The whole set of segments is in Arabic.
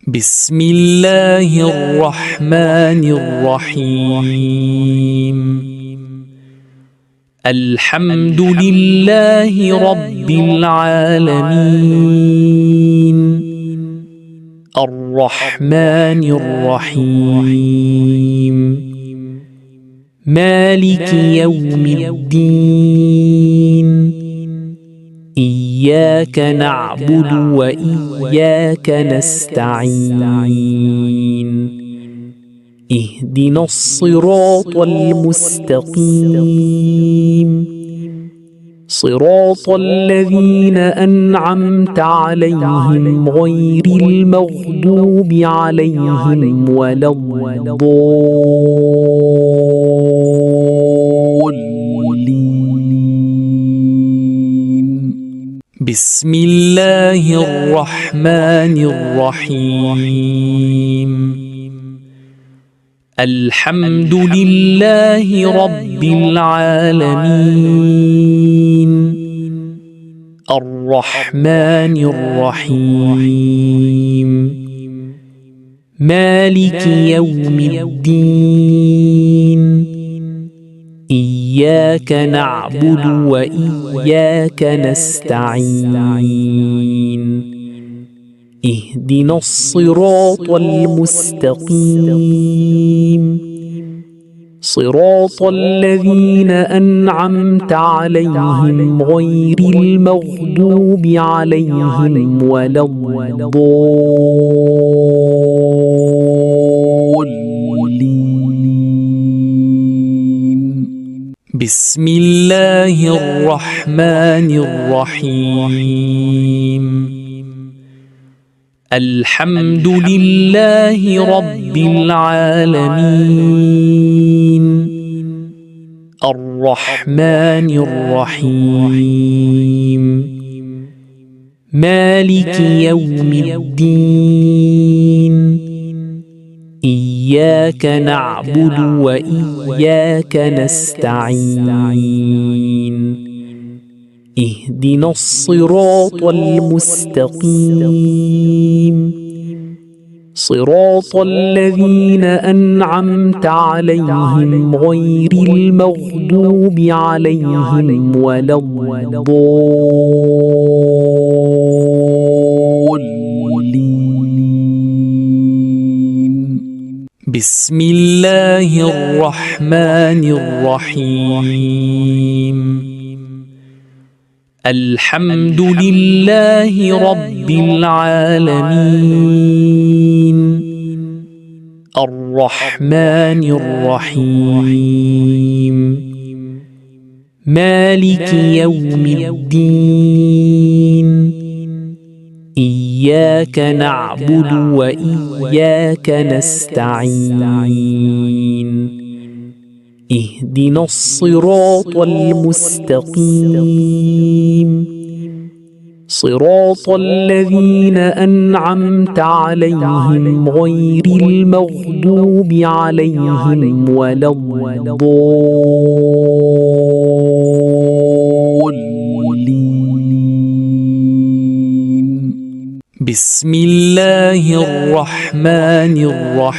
بسم الله الرحمن الرحيم. الحمد لله رب العالمين، الرحمن الرحيم، مالك يوم الدين، إياك نعبد وإياك نستعين، اهدنا الصراط المستقيم، صراط الذين أنعمت عليهم غير المغضوب عليهم ولا الضالين. بسم الله الرحمن الرحيم. الحمد لله رب العالمين، الرحمن الرحيم، مالك يوم الدين، إياك نعبد وإياك نستعين، اهدنا الصراط المستقيم، صراط الذين أنعمت عليهم غير المغضوب عليهم ولا الضالين. بسم الله الرحمن الرحيم. الحمد لله رب العالمين، الرحمن الرحيم، مالك يوم الدين، إياك نعبد وإياك نستعين، اهدنا الصراط المستقيم، صراط الذين أنعمت عليهم غير المغضوب عليهم ولا الضالين. بسم الله الرحمن الرحيم. الحمد لله رب العالمين، الرحمن الرحيم، مالك يوم الدين، إياك نعبد وإياك نستعين، اهدنا الصراط المستقيم، صراط الذين أنعمت عليهم غير المغضوب عليهم ولا الضالين. بسم الله الرحمن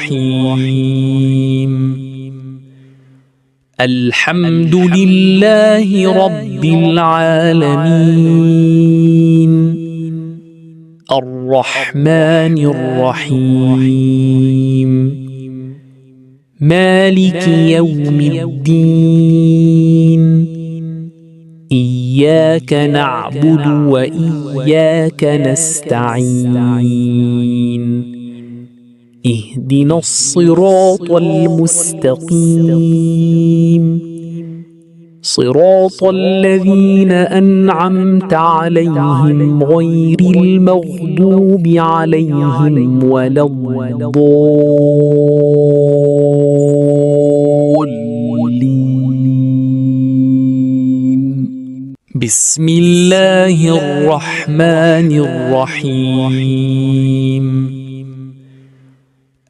الرحيم. الحمد لله رب العالمين، الرحمن الرحيم، مالك يوم الدين، إياك نعبد وإياك نستعين، اهدنا الصراط المستقيم، صراط الذين أنعمت عليهم غير المغضوب عليهم ولا الضالين. بسم الله الرحمن الرحيم.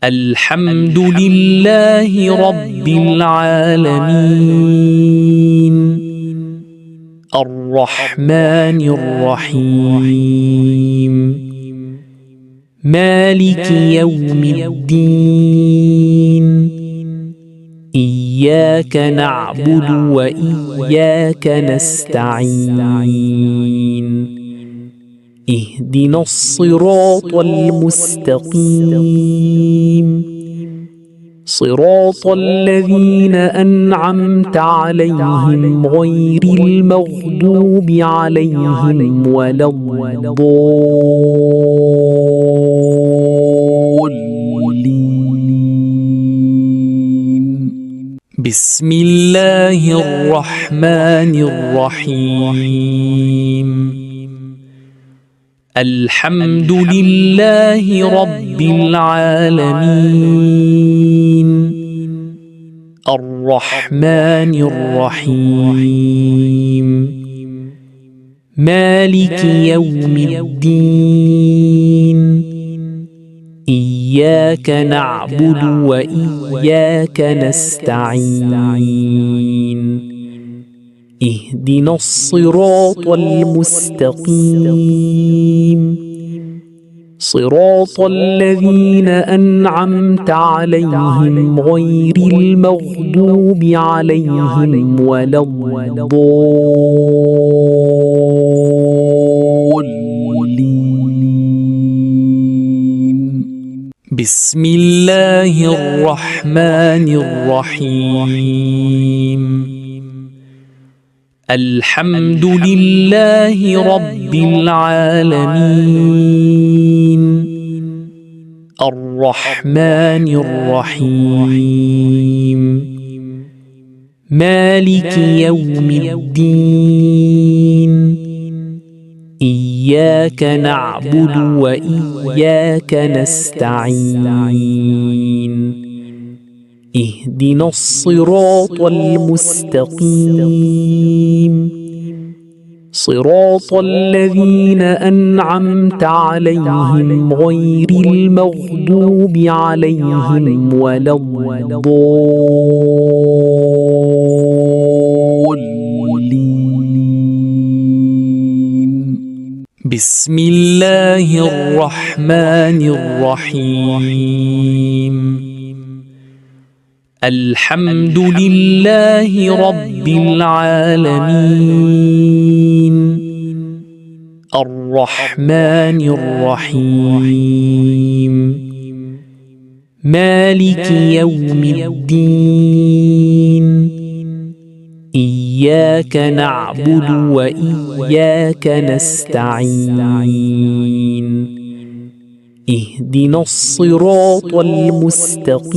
الحمد لله رب العالمين، الرحمن الرحيم، مالك يوم الدين إياك نعبد وإياك نستعين اهدنا الصراط المستقيم صراط الذين أنعمت عليهم غير المغضوب عليهم ولا الضالين. بسم الله الرحمن الرحيم. الحمد لله رب العالمين الرحمن الرحيم مالك يوم الدين إياك نعبد وإياك نستعين اهدنا الصراط المستقيم صراط الذين أنعمت عليهم غير المغضوب عليهم ولا الضالين. بسم الله الرحمن الرحيم. الحمد لله رب العالمين الرحمن الرحيم مالك يوم الدين إياك نعبد وإياك نستعين اهدنا الصراط المستقيم صراط الذين أنعمت عليهم غير المغضوب عليهم ولا الضالين. بسم الله الرحمن الرحيم. الحمد لله رب العالمين الرحمن الرحيم مالك يوم الدين إياك نعبد وإياك نستعين اهدنا الصراط المستقيم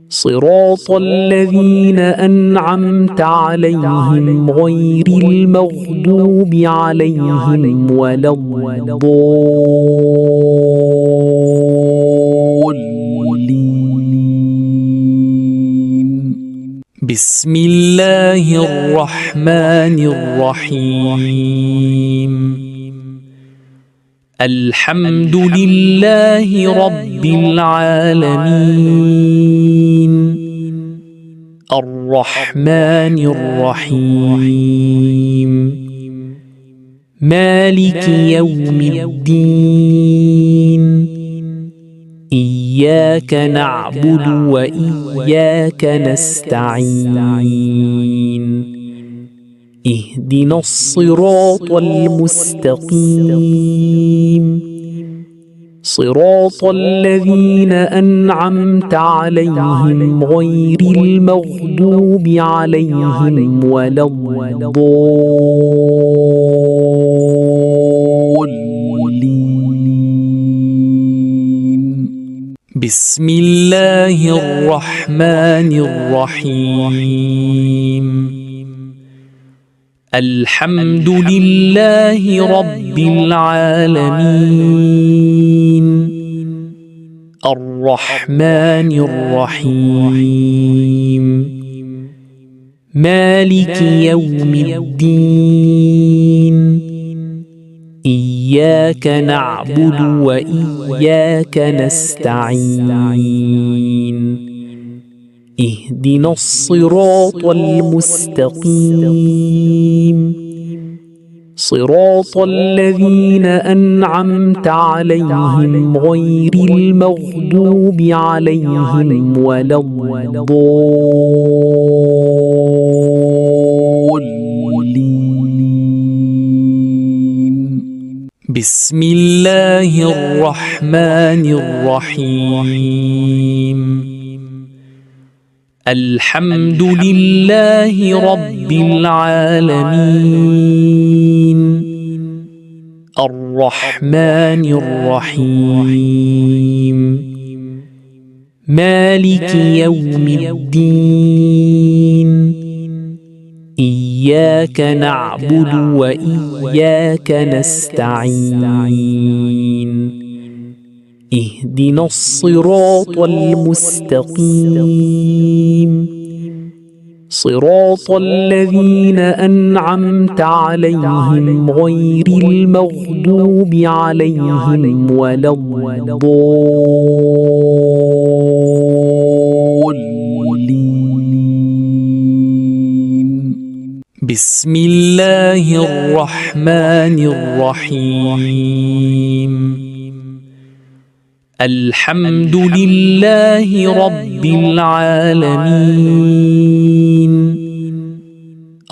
صراط الذين أنعمت عليهم غير المغضوب عليهم ولا الضالين. بسم الله الرحمن الرحيم. الحمد لله رب العالمين الرحمن الرحيم مالك يوم الدين إياك نعبد وإياك نستعين اهدنا الصراط المستقيم صراط الذين أنعمت عليهم غير المغضوب عليهم ولا الضالين. بسم الله الرحمن الرحيم. الحمد لله رب العالمين الرحمن الرحيم مالك يوم الدين إياك نعبد وإياك نستعين اهدنا الصراط المستقيم صراط الذين أنعمت عليهم غير المغضوب عليهم ولا الضالين. بسم الله الرحمن الرحيم. الحمد لله رب العالمين. الرحمن الرحيم. مالك يوم الدين. إياك نعبد وإياك نستعين. اهدنا الصراط المستقيم. صراط الذين أنعمت عليهم غير المغضوب عليهم ولا الضالين. بسم الله الرحمن الرحيم. الحمد لله رب العالمين.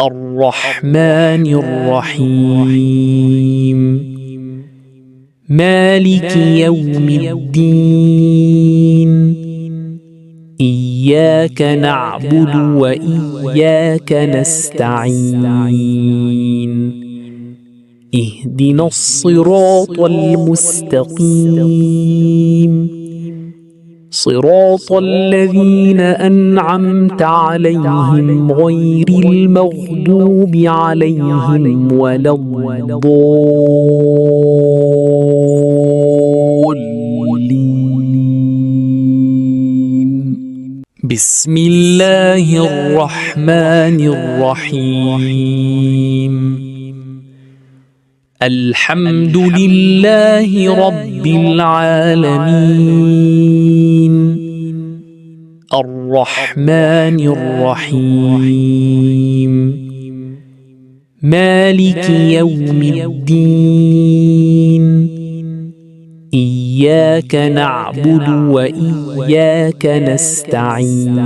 الرحمن الرحيم. مالك يوم الدين. إياك نعبد وإياك نستعين. اهدنا الصراط المستقيم. صراط الذين أنعمت عليهم غير المغضوب عليهم ولا الضالين. بسم الله الرحمن الرحيم. الحمد لله رب العالمين. الرحمن الرحيم. مالك يوم الدين. إياك نعبد وإياك نستعين.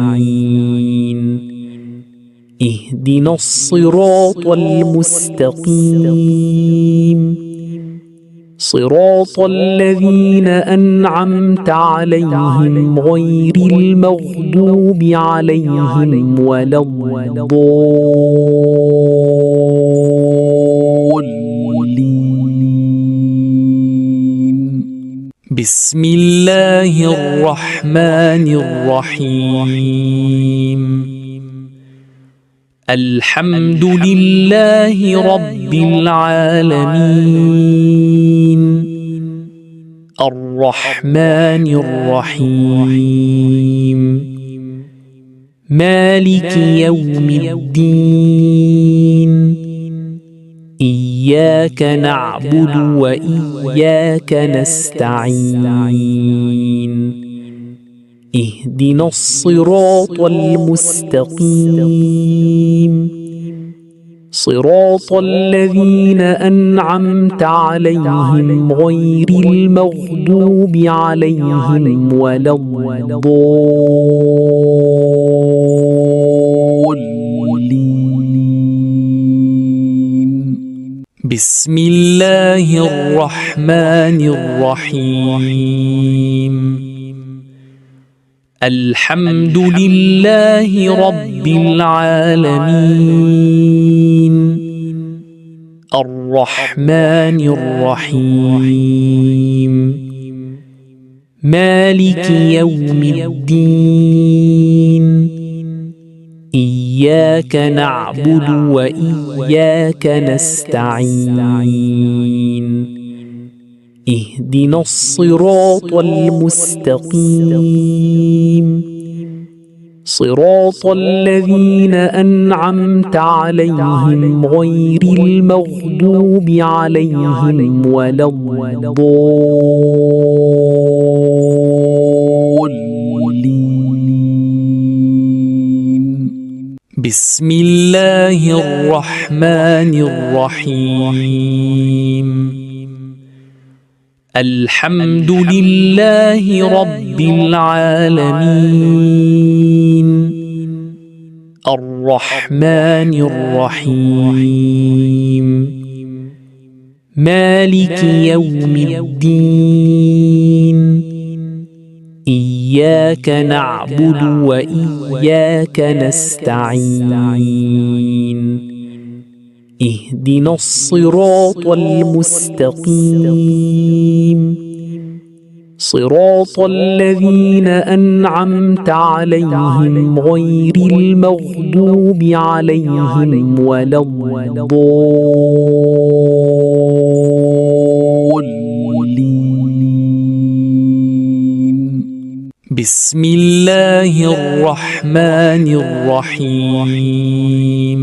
اهدنا الصراط المستقيم. صراط الذين أنعمت عليهم غير المغضوب عليهم ولا الضالين. بسم الله الرحمن الرحيم. الحمد لله رب العالمين. الرحمن الرحيم. مالك يوم الدين. إياك نعبد وإياك نستعين. اهدنا الصراط المستقيم. صراط الذين أنعمت عليهم غير المغضوب عليهم ولا الضالين. بسم الله الرحمن الرحيم. الحمد لله رب العالمين. الرحمن الرحيم. مالك يوم الدين. إياك نعبد وإياك نستعين. اهدنا الصراط المستقيم. صراط الذين أنعمت عليهم غير المغضوب عليهم ولا الضالين. بسم الله الله الرحمن الرحيم الحمد لله رب العالمين الرحمن الرحيم مالك يوم الدين إياك نعبد وإياك نستعين اهدنا الصراط المستقيم صراط الذين أنعمت عليهم غير المغضوب عليهم ولا الضالين بسم الله الرحمن الرحيم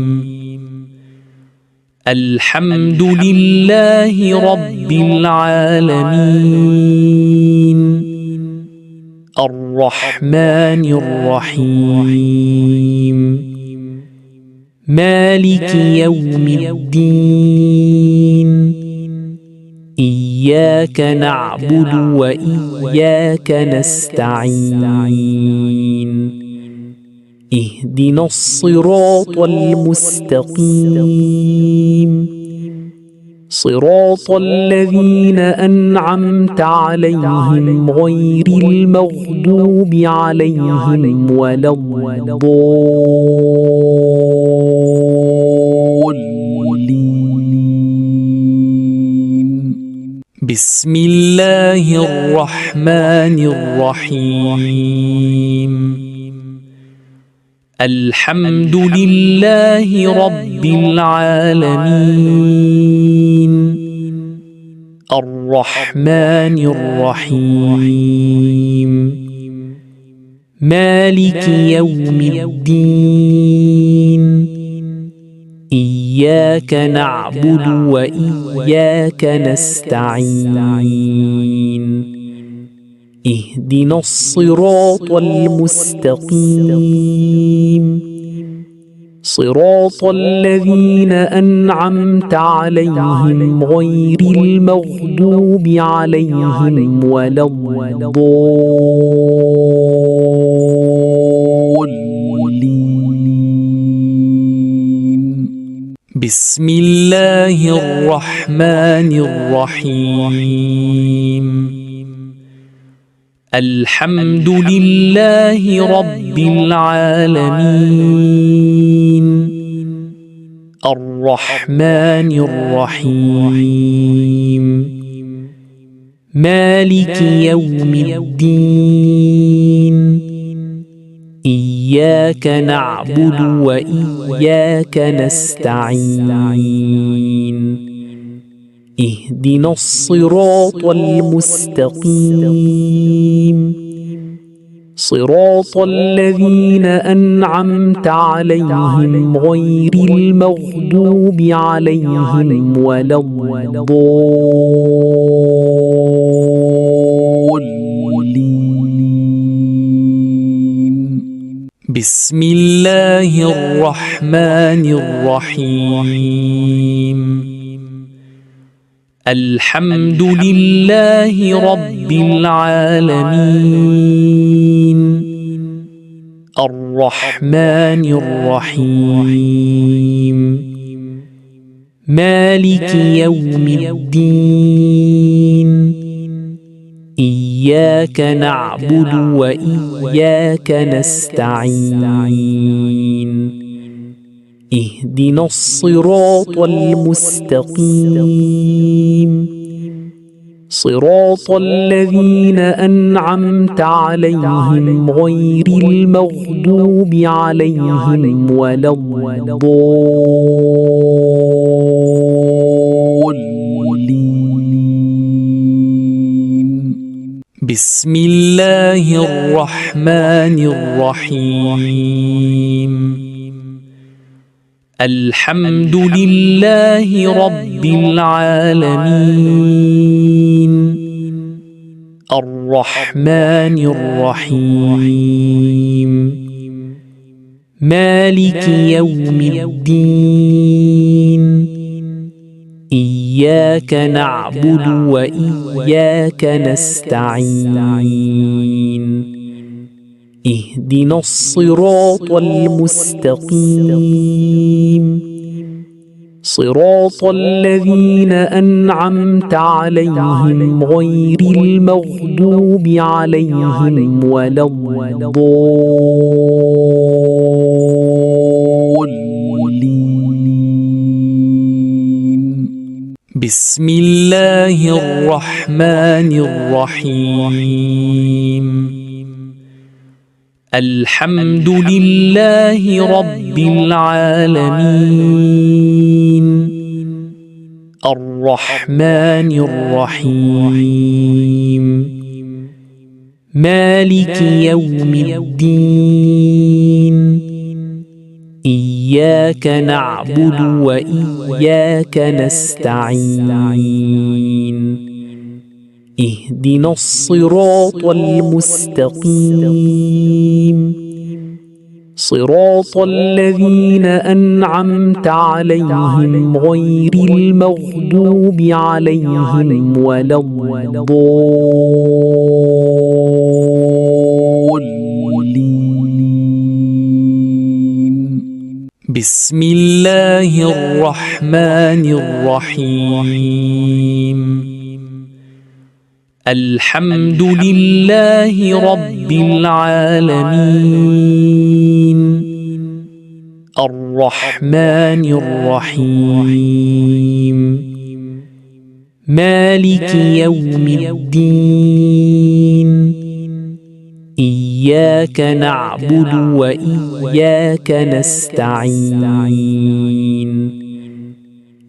الحمد لله رب العالمين الرحمن الرحيم مالك يوم الدين إياك نعبد وإياك نستعين اهدنا الصراط المستقيم صراط الذين أنعمت عليهم غير المغضوب عليهم ولا الضالين بسم الله الرحمن الرحيم الحمد لله رب العالمين الرحمن الرحيم مالك يوم الدين إياك نعبد وإياك نستعين اهدنا الصراط المستقيم صراط الذين أنعمت عليهم غير المغضوب عليهم ولا الضالين بسم الله الرحمن الرحيم الحمد لله رب العالمين الرحمن الرحيم مالك يوم الدين إياك نعبد وإياك نستعين اهدنا الصراط المستقيم صراط الذين أنعمت عليهم غير المغضوب عليهم ولا الضالين بسم الله الرحمن الرحيم الحمد لله رب العالمين الرحمن الرحيم مالك يوم الدين إياك نعبد وإياك نستعين اهدنا الصراط المستقيم صراط الذين أنعمت عليهم غير المغضوب عليهم ولا الضالين بسم الله الرحمن الرحيم الحمد لله رب العالمين الرحمن الرحيم مالك يوم الدين إياك نعبد وإياك نستعين اهدنا الصراط المستقيم صراط الذين أنعمت عليهم غير المغضوب عليهم ولا الضالين. بسم الله الرحمن الرحيم. الحمد لله رب العالمين الرحمن الرحيم مالك يوم الدين إياك نعبد وإياك نستعين اهدنا الصراط المستقيم صراط الذين أنعمت عليهم غير المغضوب عليهم ولا الضالين. بسم الله الرحمن الرحيم. الحمد لله رب العالمين الرحمن الرحيم مالك يوم الدين إياك نعبد وإياك نستعين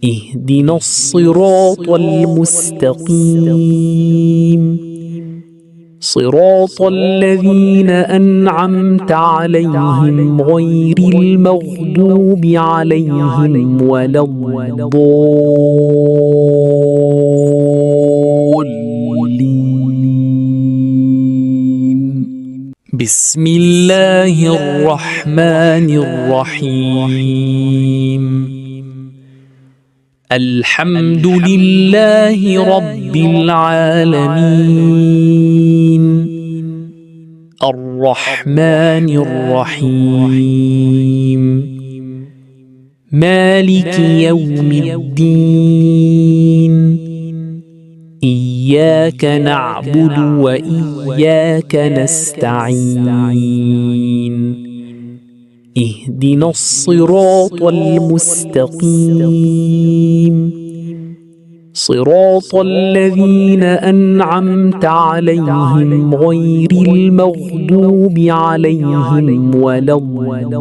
اهدنا الصراط المستقيم صراط الذين أنعمت عليهم غير المغضوب عليهم ولا الضالين. بسم الله الرحمن الرحيم. الحمد لله رب العالمين الرحمن الرحيم مالك يوم الدين إياك نعبد وإياك نستعين اهدنا الصراط المستقيم صراط الذين أنعمت عليهم غير المغضوب عليهم ولا الضالين.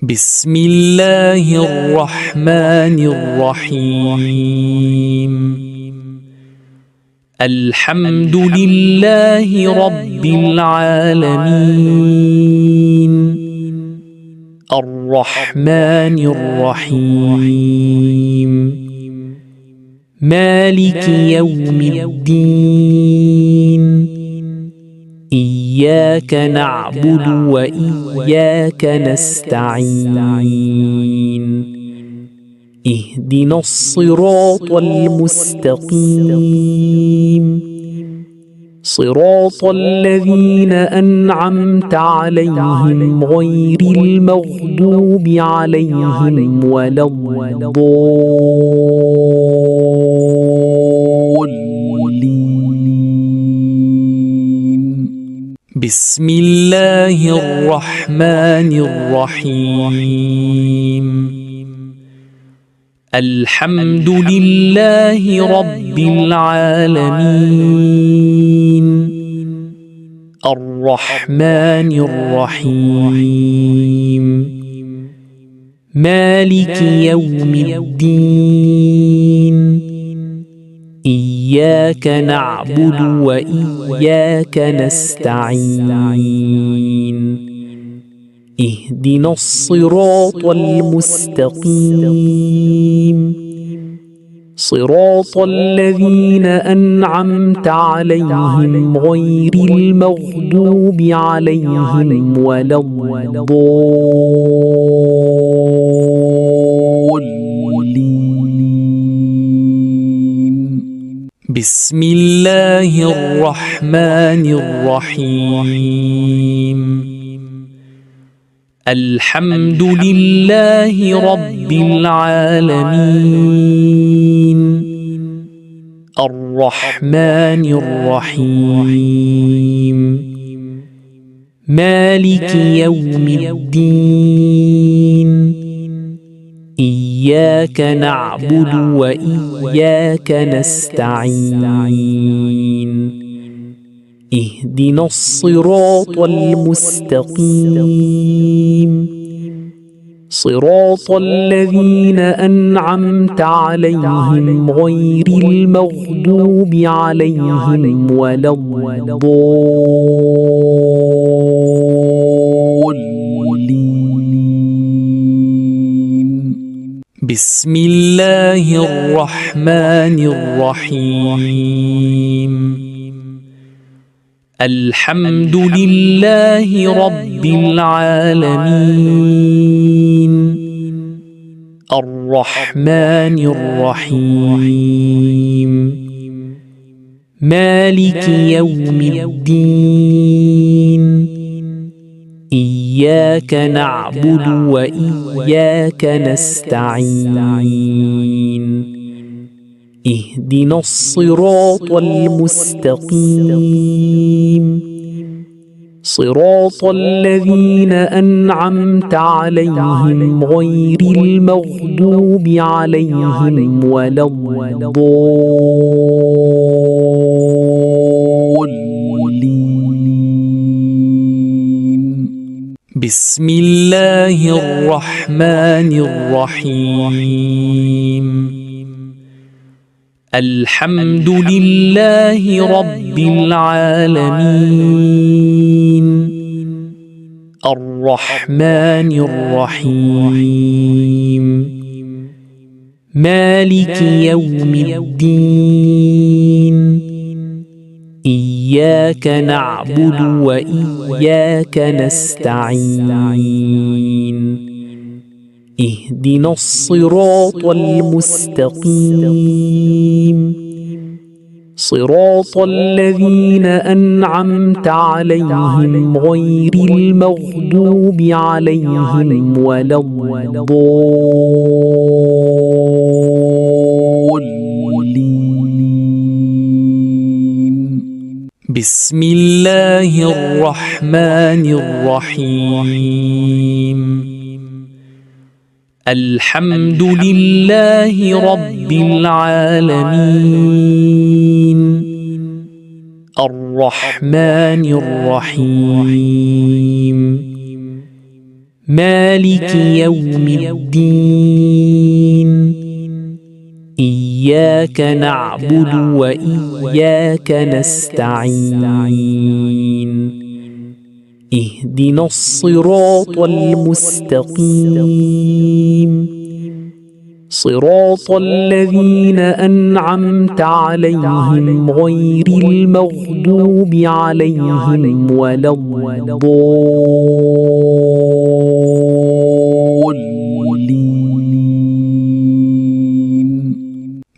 بسم الله الرحمن الرحيم. الحمد لله رب العالمين الرحمن الرحيم مالك يوم الدين إياك نعبد وإياك نستعين اهدنا الصراط المستقيم صراط الذين أنعمت عليهم غير المغضوب عليهم ولا الضالين. بسم الله الرحمن الرحيم. الحمد لله رب العالمين الرحمن الرحيم مالك يوم الدين إياك نعبد وإياك نستعين اهدنا الصراط المستقيم صراط الذين أنعمت عليهم غير المغضوب عليهم ولا الضالين. بسم الله الرحمن الرحيم. الحمد لله رب العالمين. الرحمن الرحيم. مالك يوم الدين. إياك نعبد وإياك نستعين. اهدنا الصراط المستقيم. صراط الذين أنعمت عليهم غير المغضوب عليهم ولا الضالين. بسم الله الرحمن الرحيم. الحمد لله رب العالمين. الرحمن الرحيم. مالك يوم الدين. إياك نعبد وإياك نستعين. اهدنا الصراط المستقيم. صراط الذين أنعمت عليهم غير المغضوب عليهم ولا الضالين. بسم الله الرحمن الرحيم. الحمد لله رب العالمين. الرحمن الرحيم. مالك يوم الدين. إياك نعبد وإياك نستعين. اهدنا الصراط المستقيم. صراط الذين أنعمت عليهم غير المغضوب عليهم ولا الضالين. بسم الله الرحمن الرحيم. الحمد لله رب العالمين. الرحمن الرحيم. مالك يوم الدين. إياك نعبد وإياك نستعين. اهدنا الصراط المستقيم. صراط الذين أنعمت عليهم غير المغضوب عليهم ولا الضالين.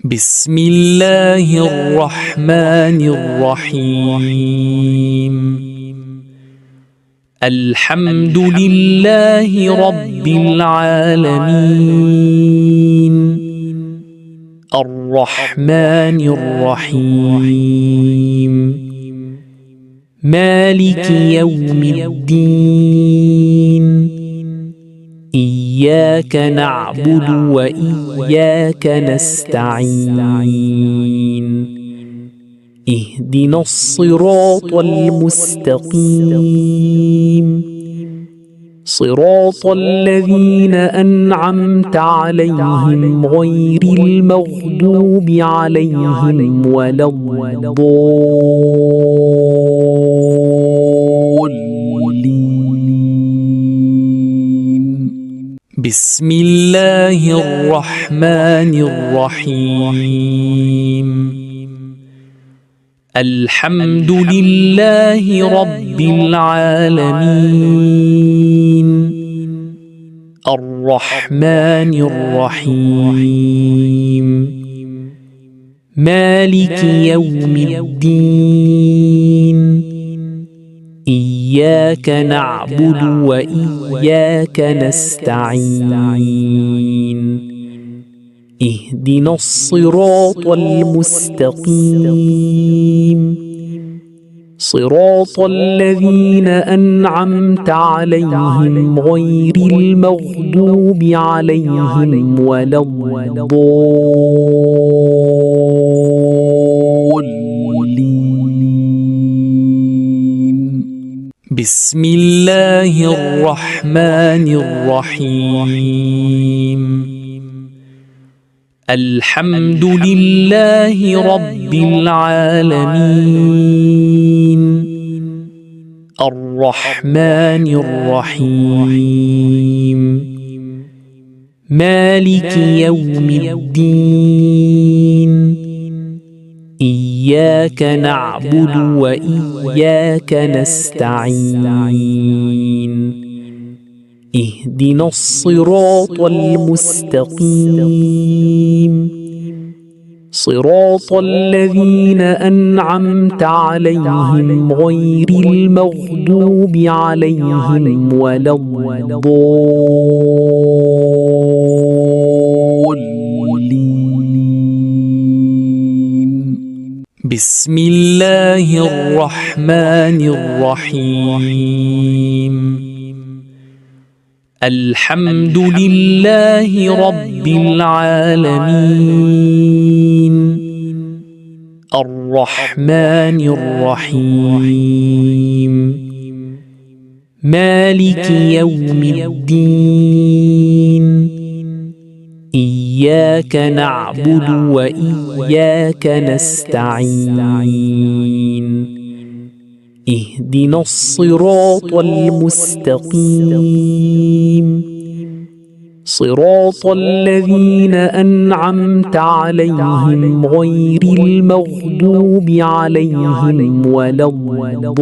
بسم الله الرحمن الرحيم. الحمد لله رب العالمين. الرحمن الرحيم. مالك يوم الدين. إياك نعبد وإياك نستعين. اهدنا الصراط المستقيم. صراط الذين أنعمت عليهم غير المغضوب عليهم ولا الضالين. بسم الله الرحمن الرحيم. الحمد لله رب العالمين. الرحمن الرحيم. مالك يوم الدين. إياك نعبد وإياك نستعين. اهدنا الصراط المستقيم. صراط الذين أنعمت عليهم غير المغضوب عليهم ولا الضالين. بسم الله الرحمن الرحيم. الحمد لله رب العالمين. الرحمن الرحيم. مالك يوم الدين. إياك نعبد وإياك نستعين. اهدنا الصراط المستقيم. صراط الذين أنعمت عليهم غير المغضوب عليهم ولا الضالين. بسم الله الرحمن الرحيم. الحمد لله رب العالمين. الرحمن الرحيم. مالك يوم الدين. إياك نعبد وإياك نستعين. اهدنا الصراط المستقيم. صراط الذين أنعمت عليهم غير المغضوب عليهم ولا الضالين.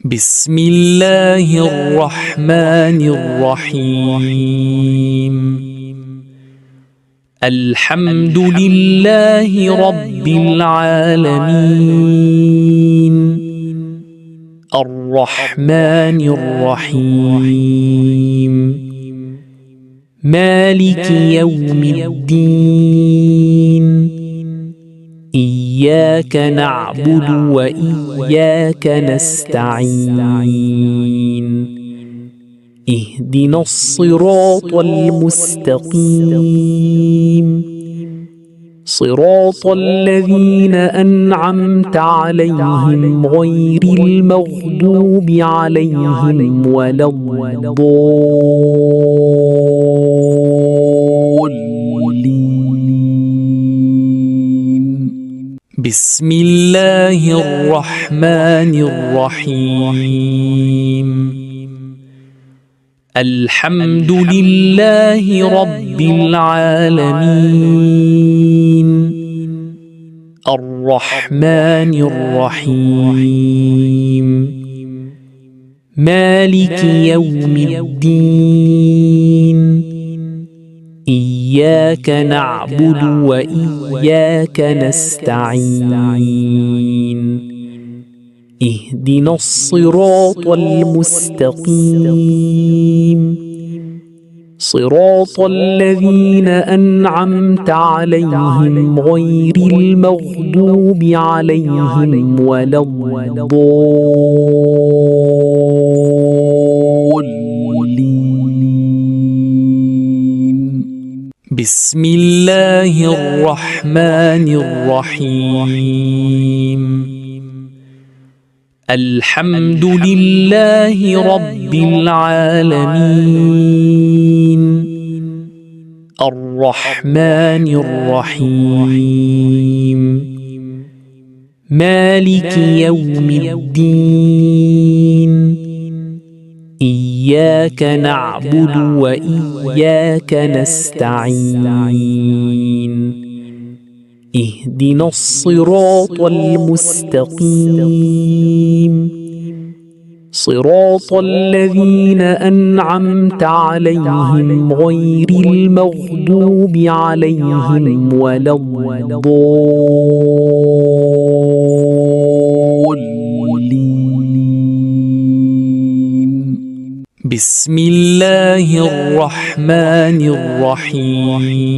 بسم الله الرحمن الرحيم. الحمد لله رب العالمين. الرحمن الرحيم. مالك يوم الدين. إياك نعبد وإياك نستعين. اهدنا الصراط المستقيم. صراط الذين أنعمت عليهم غير المغضوب عليهم ولا الضالين. بسم الله الرحمن الرحيم. الحمد لله رب العالمين. الرحمن الرحيم. مالك يوم الدين. إياك نعبد وإياك نستعين. اهدنا الصراط المستقيم. صراط الذين أنعمت عليهم غير المغضوب عليهم ولا الضالين. بسم الله الرحمن الرحيم. الحمد لله رب العالمين. الرحمن الرحيم. مالك يوم الدين إياك نعبد وإياك نستعين اهدنا الصراط المستقيم صراط الذين أنعمت عليهم غير المغضوب عليهم ولا الضالين. بسم الله الرحمن الرحيم.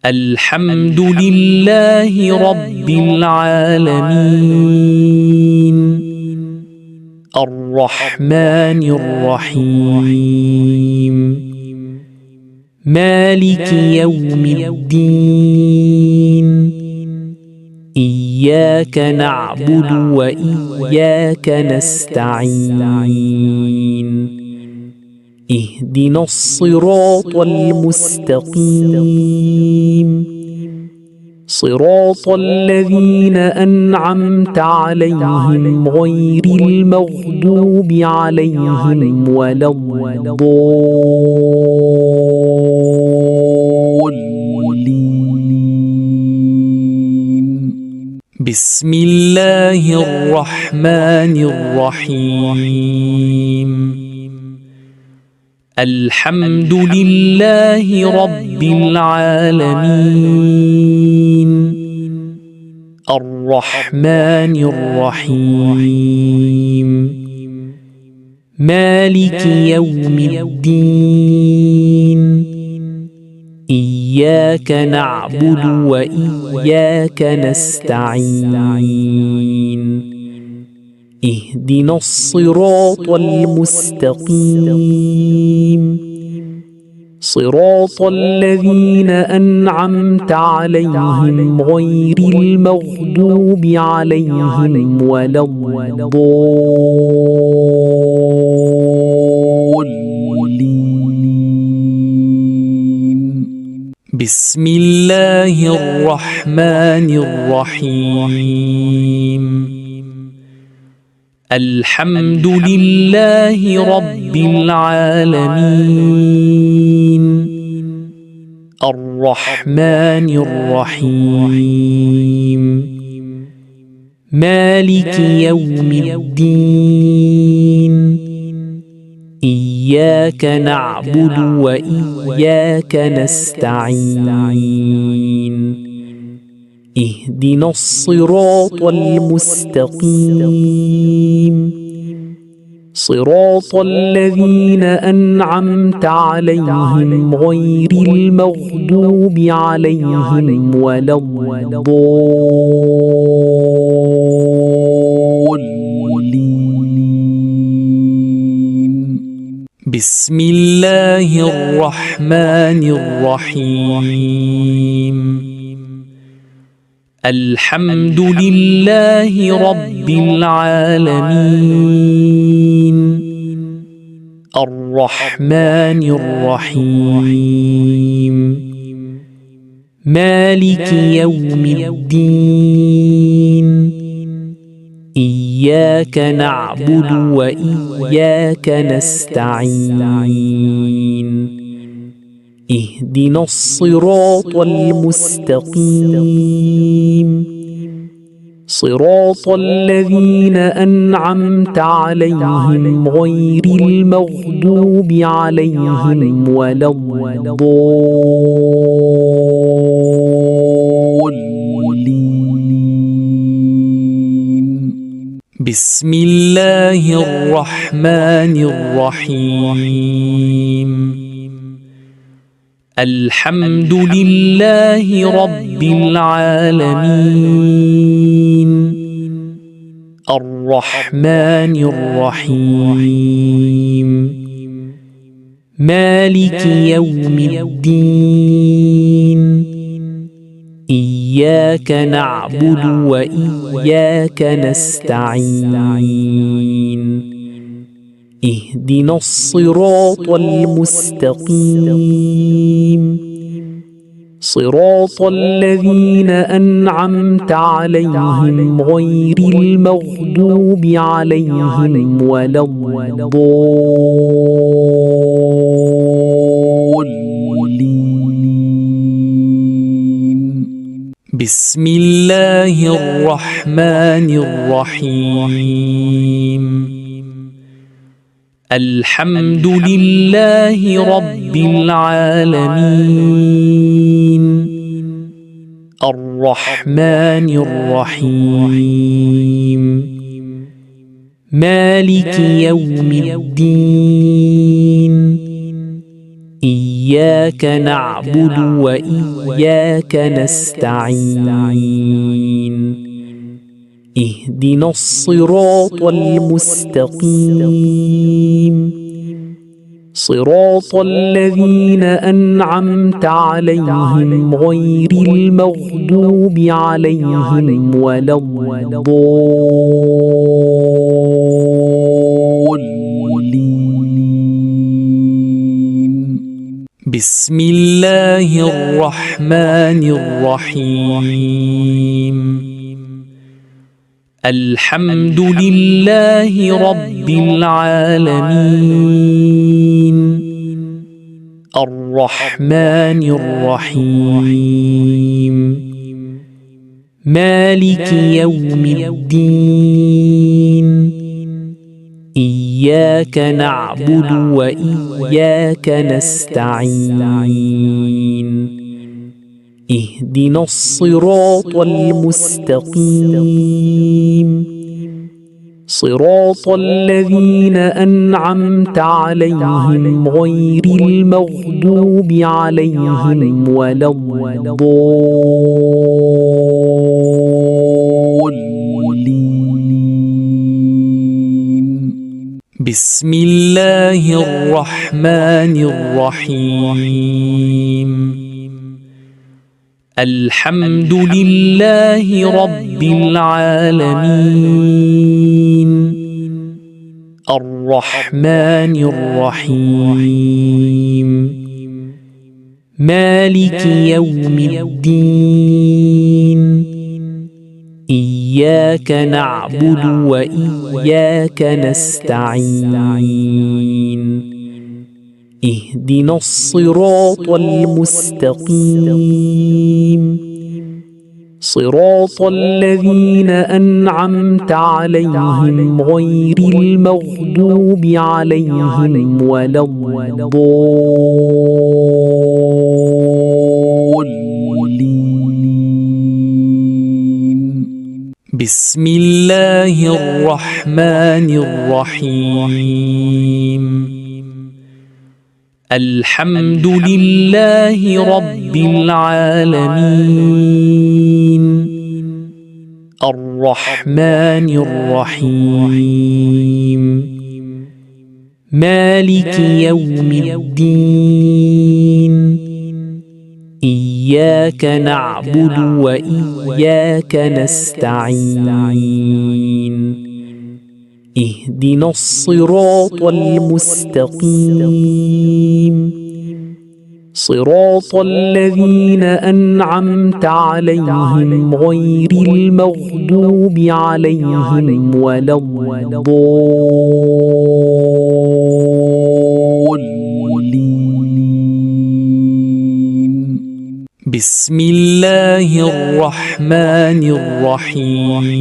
الحمد لله رب العالمين الرحمن الرحيم مالك يوم الدين إياك نعبد وإياك نستعين اهدنا الصراط المستقيم صراط الذين أنعمت عليهم غير المغضوب عليهم ولا الضالين. بسم الله الرحمن الرحيم. الحمد لله رب العالمين الرحمن الرحيم مالك يوم الدين إياك نعبد وإياك نستعين اهدنا الصراط المستقيم صراط الذين أنعمت عليهم غير المغضوب عليهم ولا الضالين. بسم الله الرحمن الرحيم. الحمد لله رب العالمين الرحمن الرحيم مالك يوم الدين إياك نعبد وإياك نستعين اهدنا الصراط المستقيم صراط الذين أنعمت عليهم غير المغضوب عليهم ولا الضالين. بسم الله الرحمن الرحيم. الحمد لله رب العالمين الرحمن الرحيم مالك يوم الدين إياك نعبد وإياك نستعين اهدنا الصراط المستقيم صراط الذين أنعمت عليهم غير المغضوب عليهم ولا الضالين. بسم الله الرحمن الرحيم. الحمد لله رب العالمين الرحمن الرحيم مالك يوم الدين إياك نعبد وإياك نستعين اهدنا الصراط المستقيم صراط الذين أنعمت عليهم غير المغضوب عليهم ولا الضالين. بسم الله الرحمن الرحيم. الحمد لله رب العالمين الرحمن الرحيم مالك يوم الدين إياك نعبد وإياك نستعين اهدنا الصراط المستقيم صراط الذين أنعمت عليهم غير المغضوب عليهم ولا الضالين. بسم الله الرحمن الرحيم. الحمد لله رب العالمين الرحمن الرحيم مالك يوم الدين إياك نعبد وإياك نستعين اهدنا الصراط المستقيم صراط الذين أنعمت عليهم غير المغضوب عليهم ولا الضالين. بسم الله الرحمن الرحيم. الحمد لله رب العالمين الرحمن الرحيم مالك يوم الدين إياك نعبد وإياك نستعين اهدنا الصراط المستقيم صراط الذين أنعمت عليهم غير المغضوب عليهم ولا الضالين. بسم الله الرحمن الرحيم. الحمد لله رب العالمين الرحمن الرحيم مالك يوم الدين إياك نعبد وإياك نستعين اهدنا الصراط المستقيم صراط الذين أنعمت عليهم غير المغضوب عليهم ولا الضالين. بسم الله الرحمن الرحيم.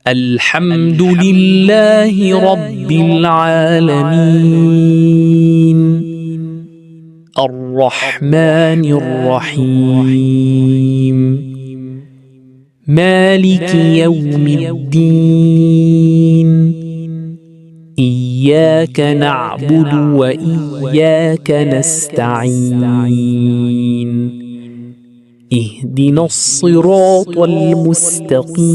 الحمد لله رب العالمين الرحمن الرحيم مالك يوم الدين إياك نعبد وإياك نستعين اهدنا الصراط المستقيم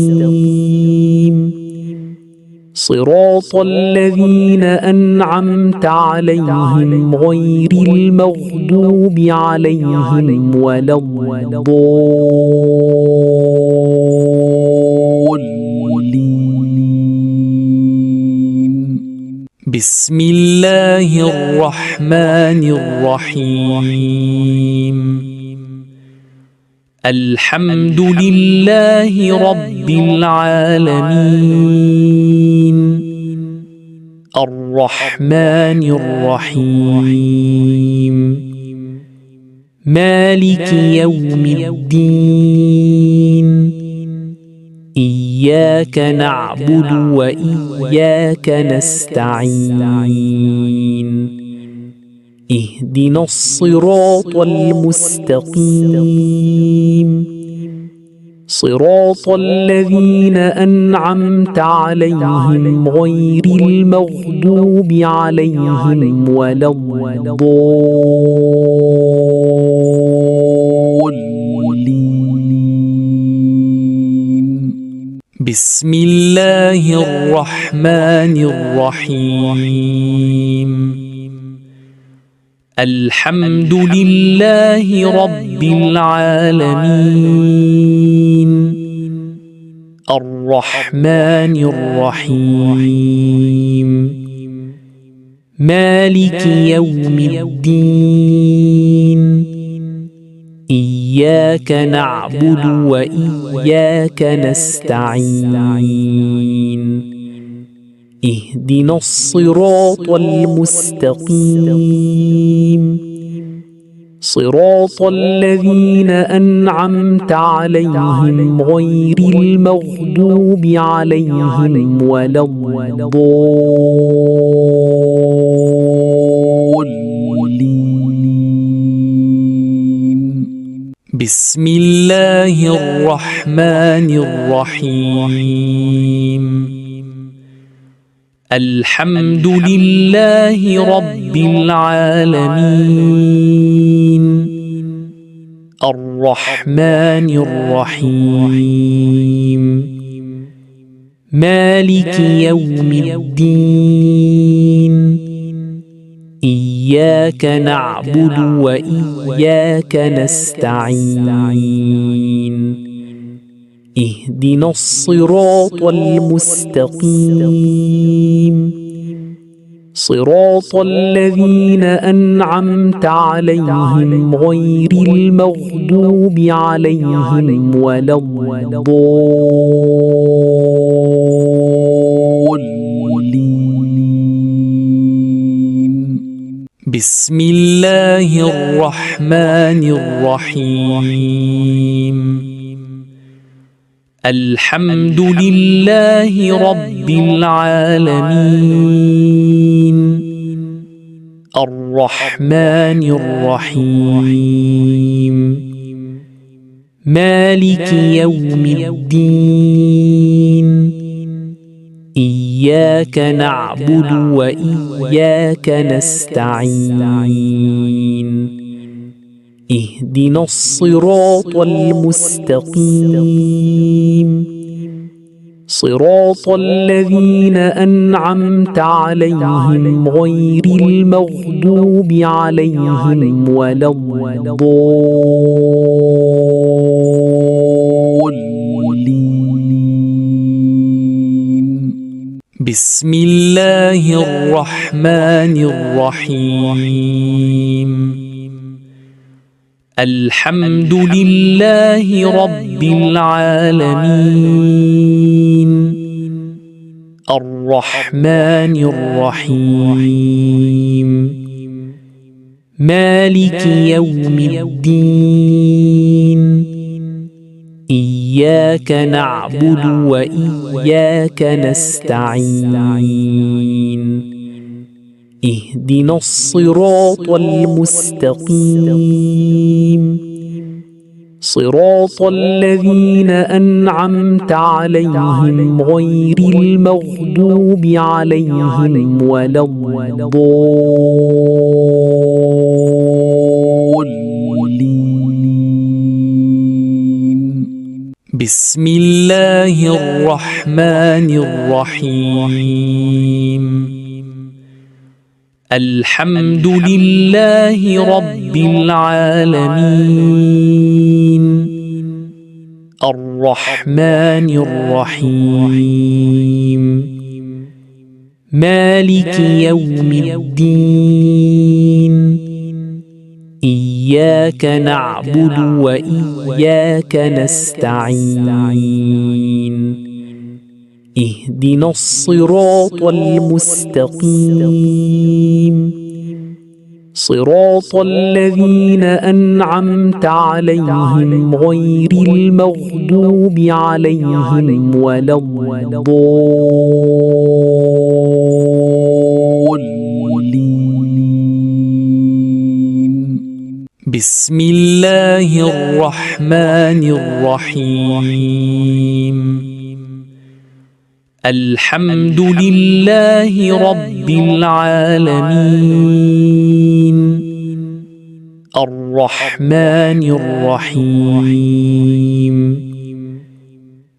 صراط الذين أنعمت عليهم غير المغضوب عليهم ولا الضالين. بسم الله الرحمن الرحيم الحمد لله رب العالمين الرحمن الرحيم مالك يوم الدين إياك نعبد وإياك نستعين اهدنا الصراط المستقيم صراط الذين أنعمت عليهم غير المغضوب عليهم ولا الضالين. بسم الله الرحمن الرحيم الحمد لله رب العالمين الرحمن الرحيم مالك يوم الدين إياك نعبد وإياك نستعين اهدنا الصراط المستقيم صراط الذين أنعمت عليهم غير المغضوب عليهم ولا الضالين. بسم الله الرحمن الرحيم الحمد لله رب العالمين الرحمن الرحيم مالك يوم الدين إياك نعبد وإياك نستعين اهدنا الصراط المستقيم صراط الذين أنعمت عليهم غير المغضوب عليهم ولا الضالين. بسم الله الرحمن الرحيم الحمد لله رب العالمين الرحمن الرحيم مالك يوم الدين إياك نعبد وإياك نستعين اهدنا الصراط المستقيم صراط الذين أنعمت عليهم غير المغضوب عليهم ولا الضالين. بسم الله الرحمن الرحيم الحمد لله رب العالمين الرحمن الرحيم مالك يوم الدين إياك نعبد وإياك نستعين اهدنا الصراط المستقيم صراط الذين أنعمت عليهم غير المغضوب عليهم ولا الضالين. بسم الله الرحمن الرحيم الحمد لله رب العالمين الرحمن الرحيم مالك يوم الدين إياك نعبد وإياك نستعين اهدنا الصراط المستقيم صراط الذين أنعمت عليهم غير المغضوب عليهم ولا الضالين. بسم الله الرحمن الرحيم. الحمد لله رب العالمين الرحمن الرحيم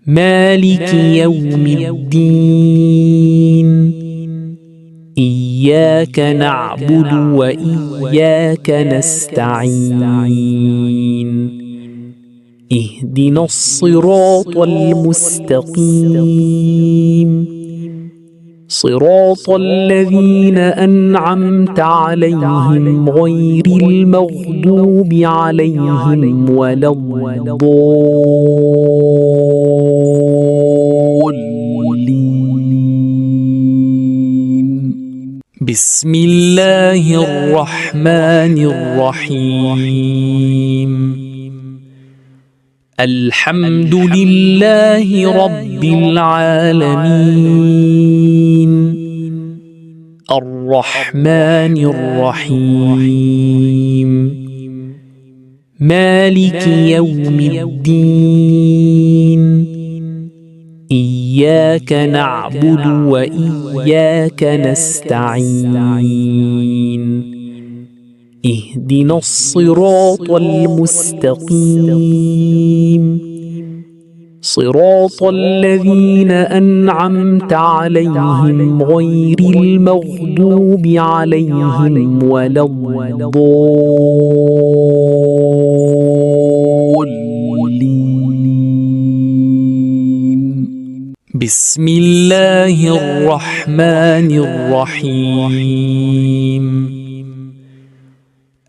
مالك يوم الدين إياك نعبد وإياك نستعين اهدنا الصراط المستقيم صراط الذين أنعمت عليهم غير المغضوب عليهم ولا الضالين. بسم الله الرحمن الرحيم. الحمد لله رب العالمين الرحمن الرحيم مالك يوم الدين إياك نعبد وإياك نستعين اهدنا الصراط المستقيم صراط الذين أنعمت عليهم غير المغضوب عليهم ولا الضالين. بسم الله الرحمن الرحيم.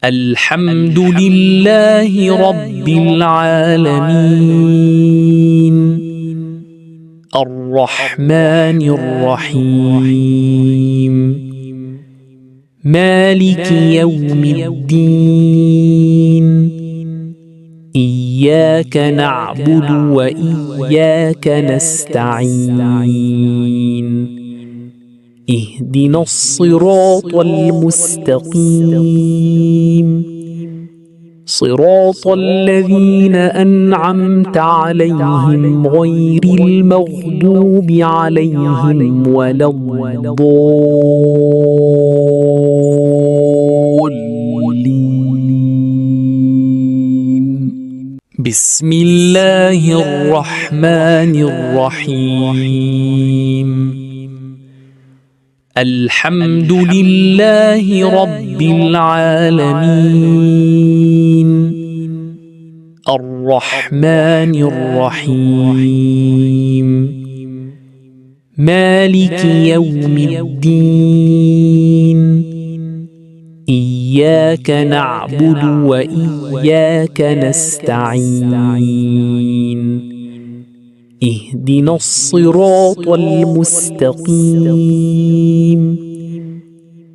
الحمد لله رب العالمين الرحمن الرحيم مالك يوم الدين إياك نعبد وإياك نستعين اهدنا الصراط المستقيم صراط الذين أنعمت عليهم غير المغضوب عليهم ولا الضالين. بسم الله الرحمن الرحيم. الحمد لله رب العالمين الرحمن الرحيم مالك يوم الدين إياك نعبد وإياك نستعين اهدنا الصراط المستقيم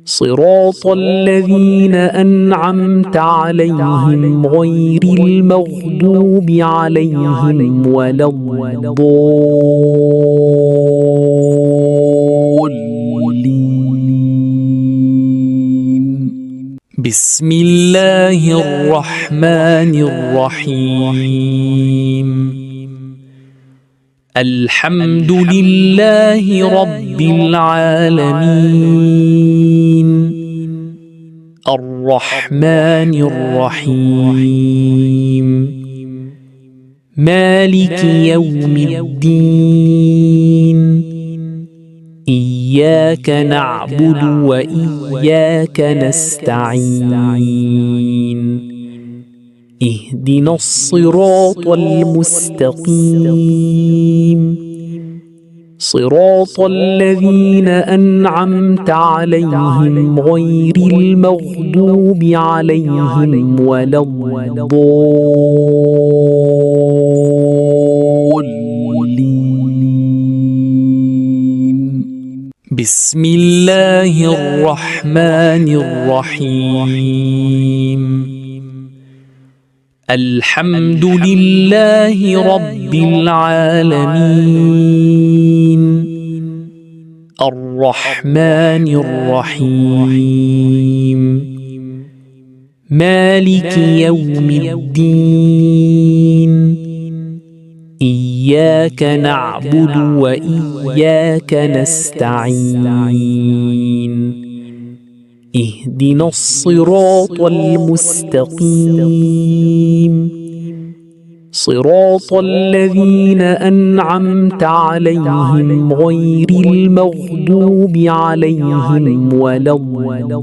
صراط الذين أنعمت عليهم غير المغضوب عليهم ولا الضالين. بسم الله الرحمن الرحيم. الحمد لله رب العالمين الرحمن الرحيم مالك يوم الدين إياك نعبد وإياك نستعين اهدنا الصراط المستقيم صراط الذين أنعمت عليهم غير المغضوب عليهم ولا الضالين. بسم الله الرحمن الرحيم. الحمد لله رب العالمين. الرحمن الرحيم. مالك يوم الدين. إياك نعبد وإياك نستعين. اهدنا الصراط المستقيم. صراط الذين أنعمت عليهم غير المغضوب عليهم ولا الضالين.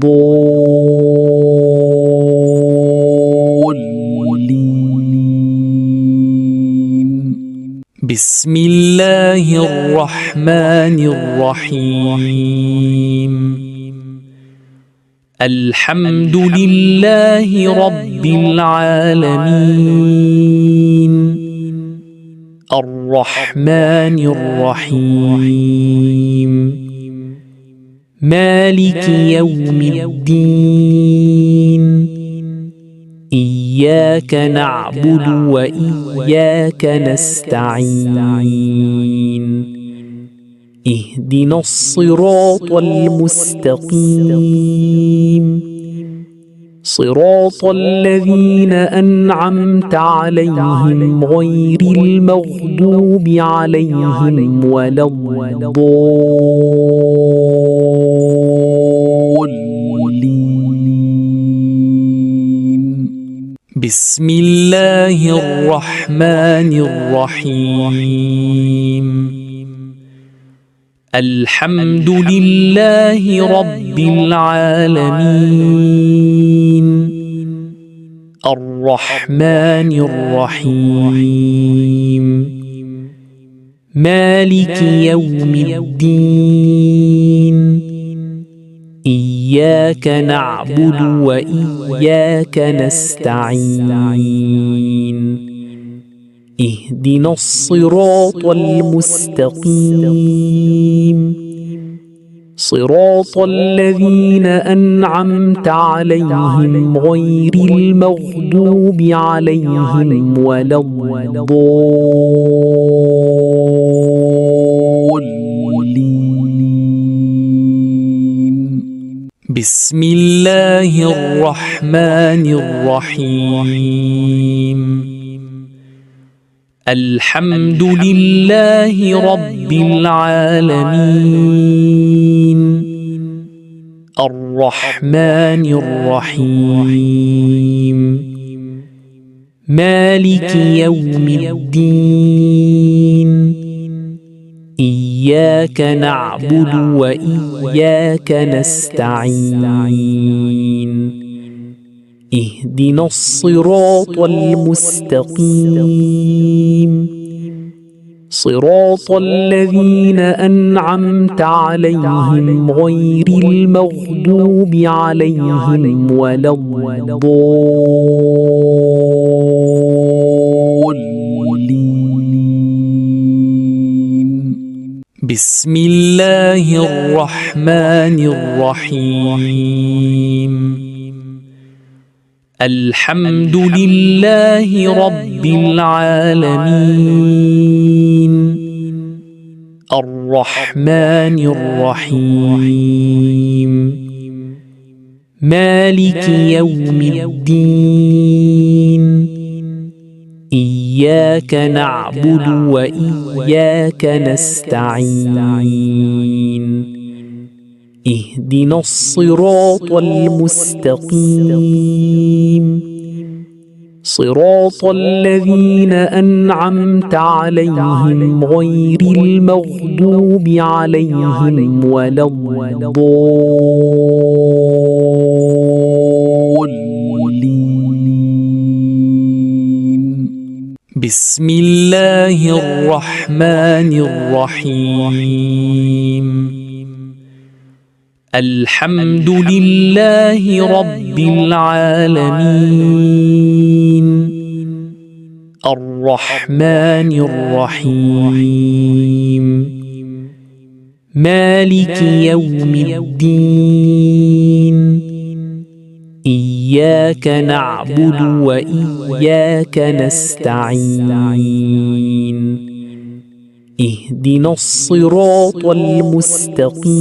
بسم الله الرحمن الرحيم. الحمد لله رب العالمين. الرحمن الرحيم. مالك يوم الدين. إياك نعبد وإياك نستعين. اهدنا الصراط المستقيم. صراط الذين أنعمت عليهم غير المغضوب عليهم ولا الضالين. بسم الله الرحمن الرحيم. الحمد لله رب العالمين. الرحمن الرحيم. مالك يوم الدين. إياك نعبد وإياك نستعين. اهدنا الصراط المستقيم. صراط الذين أنعمت عليهم غير المغضوب عليهم ولا الضالين. بسم الله الرحمن الرحيم. الحمد لله رب العالمين. الرحمن الرحيم. مالك يوم الدين. إياك نعبد وإياك نستعين. اهدنا الصراط المستقيم. صراط الذين أنعمت عليهم غير المغضوب عليهم ولا الضالين. بسم الله الرحمن الرحيم. الحمد لله رب العالمين. الرحمن الرحيم. مالك يوم الدين. إياك نعبد وإياك نستعين. اهدنا الصراط المستقيم. صراط الذين أنعمت عليهم غير المغضوب عليهم ولا الضالين. بسم الله الرحمن الرحيم الحمد لله رب العالمين الرحمن الرحيم مالك يوم الدين إياك نعبد وإياك نستعين اهدنا الصراط المستقيم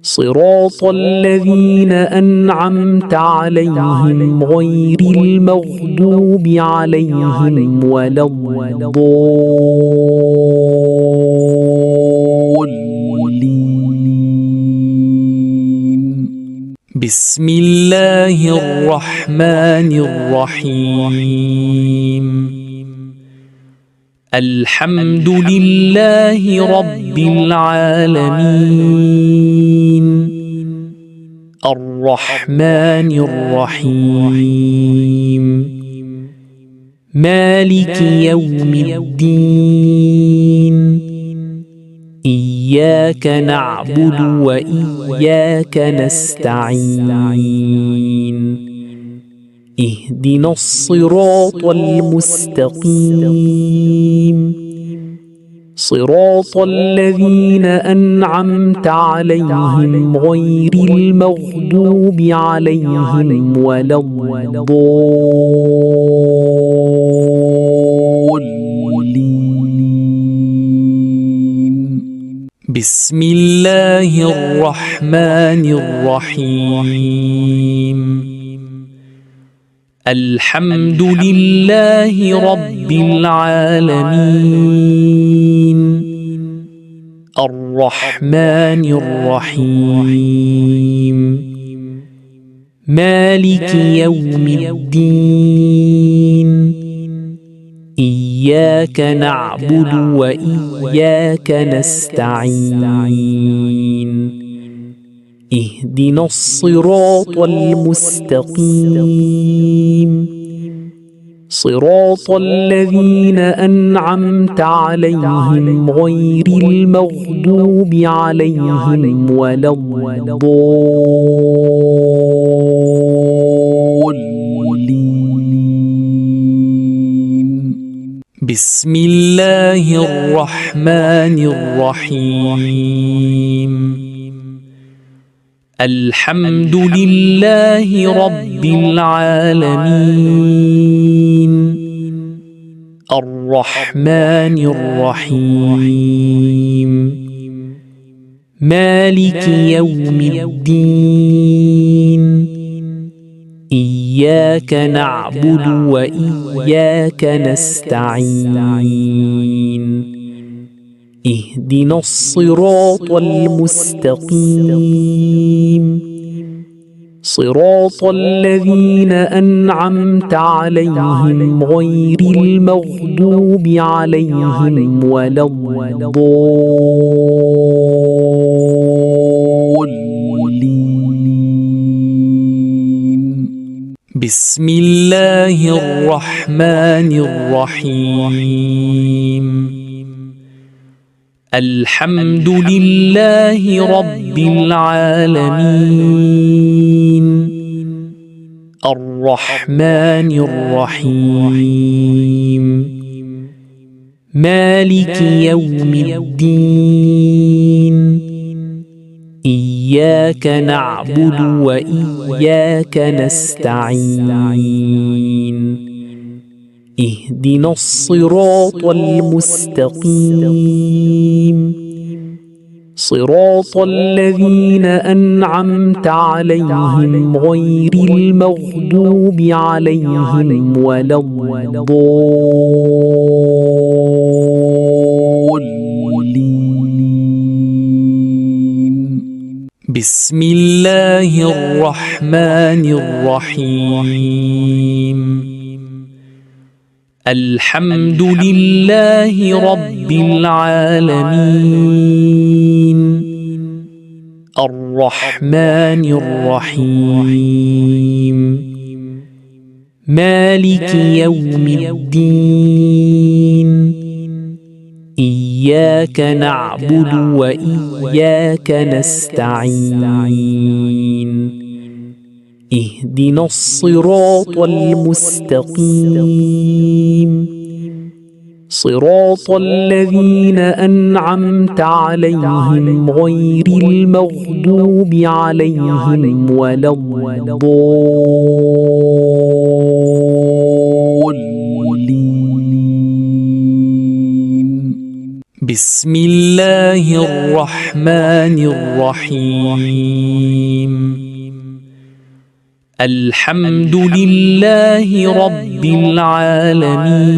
صراط الذين أنعمت عليهم غير المغضوب عليهم ولا الضالين. بسم الله الرحمن الرحيم الحمد لله رب العالمين الرحمن الرحيم مالك يوم الدين إياك نعبد وإياك نستعين اهدنا الصراط المستقيم صراط الذين أنعمت عليهم غير المغضوب عليهم ولا الضالين. بسم الله الرحمن الرحيم الحمد لله رب العالمين الرحمن الرحيم مالك يوم الدين إياك نعبد وإياك نستعين اهدنا الصراط المستقيم صراط الذين أنعمت عليهم غير المغضوب عليهم ولا الضالين. بسم الله الرحمن الرحيم الحمد لله رب العالمين الرحمن الرحيم مالك يوم الدين إياك نعبد وإياك نستعين اهدنا الصراط المستقيم صراط الذين أنعمت عليهم غير المغضوب عليهم ولا الضالين. بسم الله الرحمن الرحيم الحمد لله رب العالمين الرحمن الرحيم مالك يوم الدين إياك نعبد وإياك نستعين اهدنا الصراط المستقيم صراط الذين أنعمت عليهم غير المغضوب عليهم ولا الضالين. بسم الله الرحمن الرحيم الحمد لله رب العالمين الرحمن الرحيم مالك يوم الدين إياك نعبد وإياك نستعين اهدنا الصراط المستقيم صراط الذين أنعمت عليهم غير المغضوب عليهم ولا الضالين. بسم الله الرحمن الرحيم. الحمد لله رب العالمين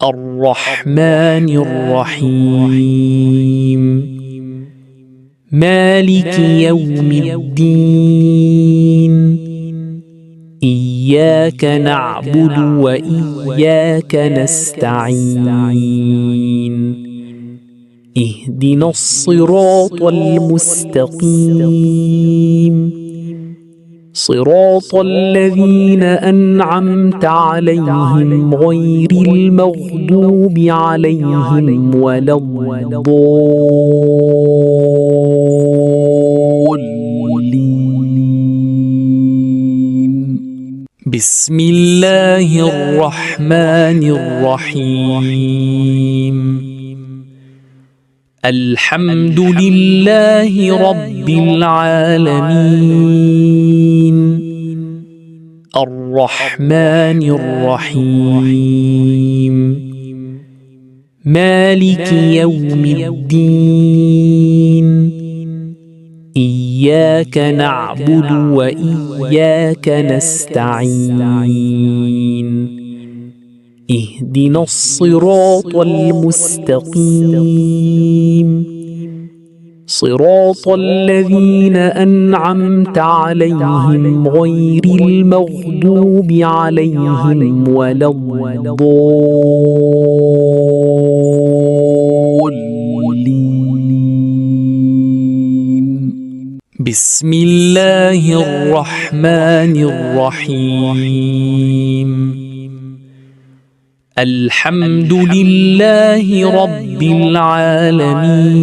الرحمن الرحيم مالك يوم الدين إياك نعبد وإياك نستعين اهدنا الصراط المستقيم صراط الذين أنعمت عليهم غير المغضوب عليهم ولا الضالين. بسم الله الرحمن الرحيم. الحمد لله رب العالمين الرحمن الرحيم مالك يوم الدين إياك نعبد وإياك نستعين اهدنا الصراط المستقيم صراط الذين أنعمت عليهم غير المغضوب عليهم ولا الضالين. بسم الله الرحمن الرحيم. الحمد لله رب العالمين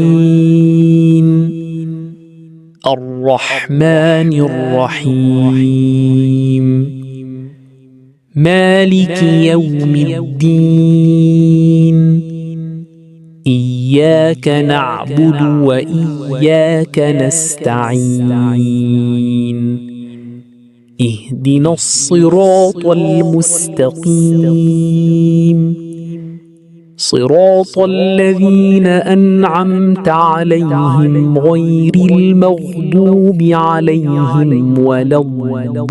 الرحمن الرحيم مالك يوم الدين إياك نعبد وإياك نستعين اهدنا الصراط المستقيم صراط الذين أنعمت عليهم غير المغضوب عليهم ولا الضالين.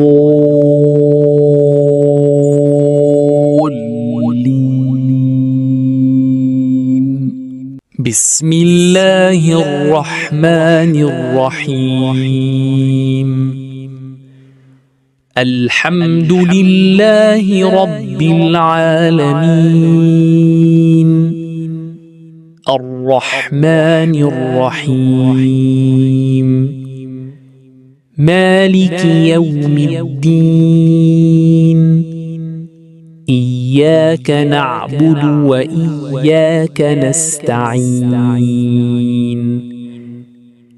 بسم الله الرحمن الرحيم. الحمد لله رب العالمين الرحمن الرحيم مالك يوم الدين إياك نعبد وإياك نستعين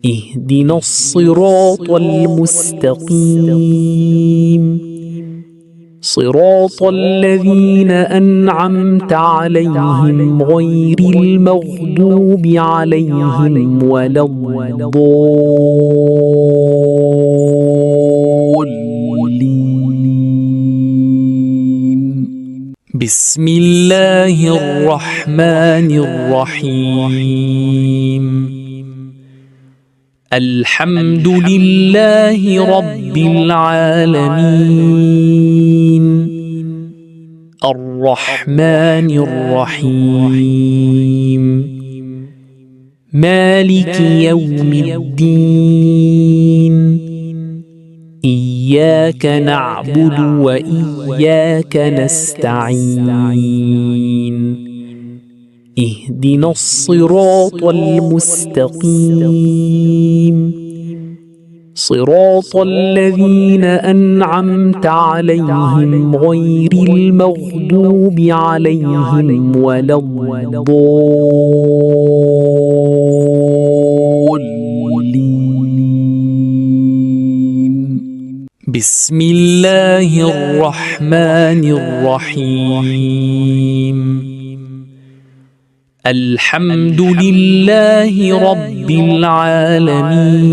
اهدنا الصراط المستقيم صراط الذين أنعمت عليهم غير المغضوب عليهم ولا الضالين. بسم الله الرحمن الرحيم. الحمد لله رب العالمين الرحمن الرحيم مالك يوم الدين إياك نعبد وإياك نستعين اهدنا الصراط المستقيم صراط الذين أنعمت عليهم غير المغضوب عليهم ولا الضالين. بسم الله الرحمن الرحيم. الحمد لله رب العالمين،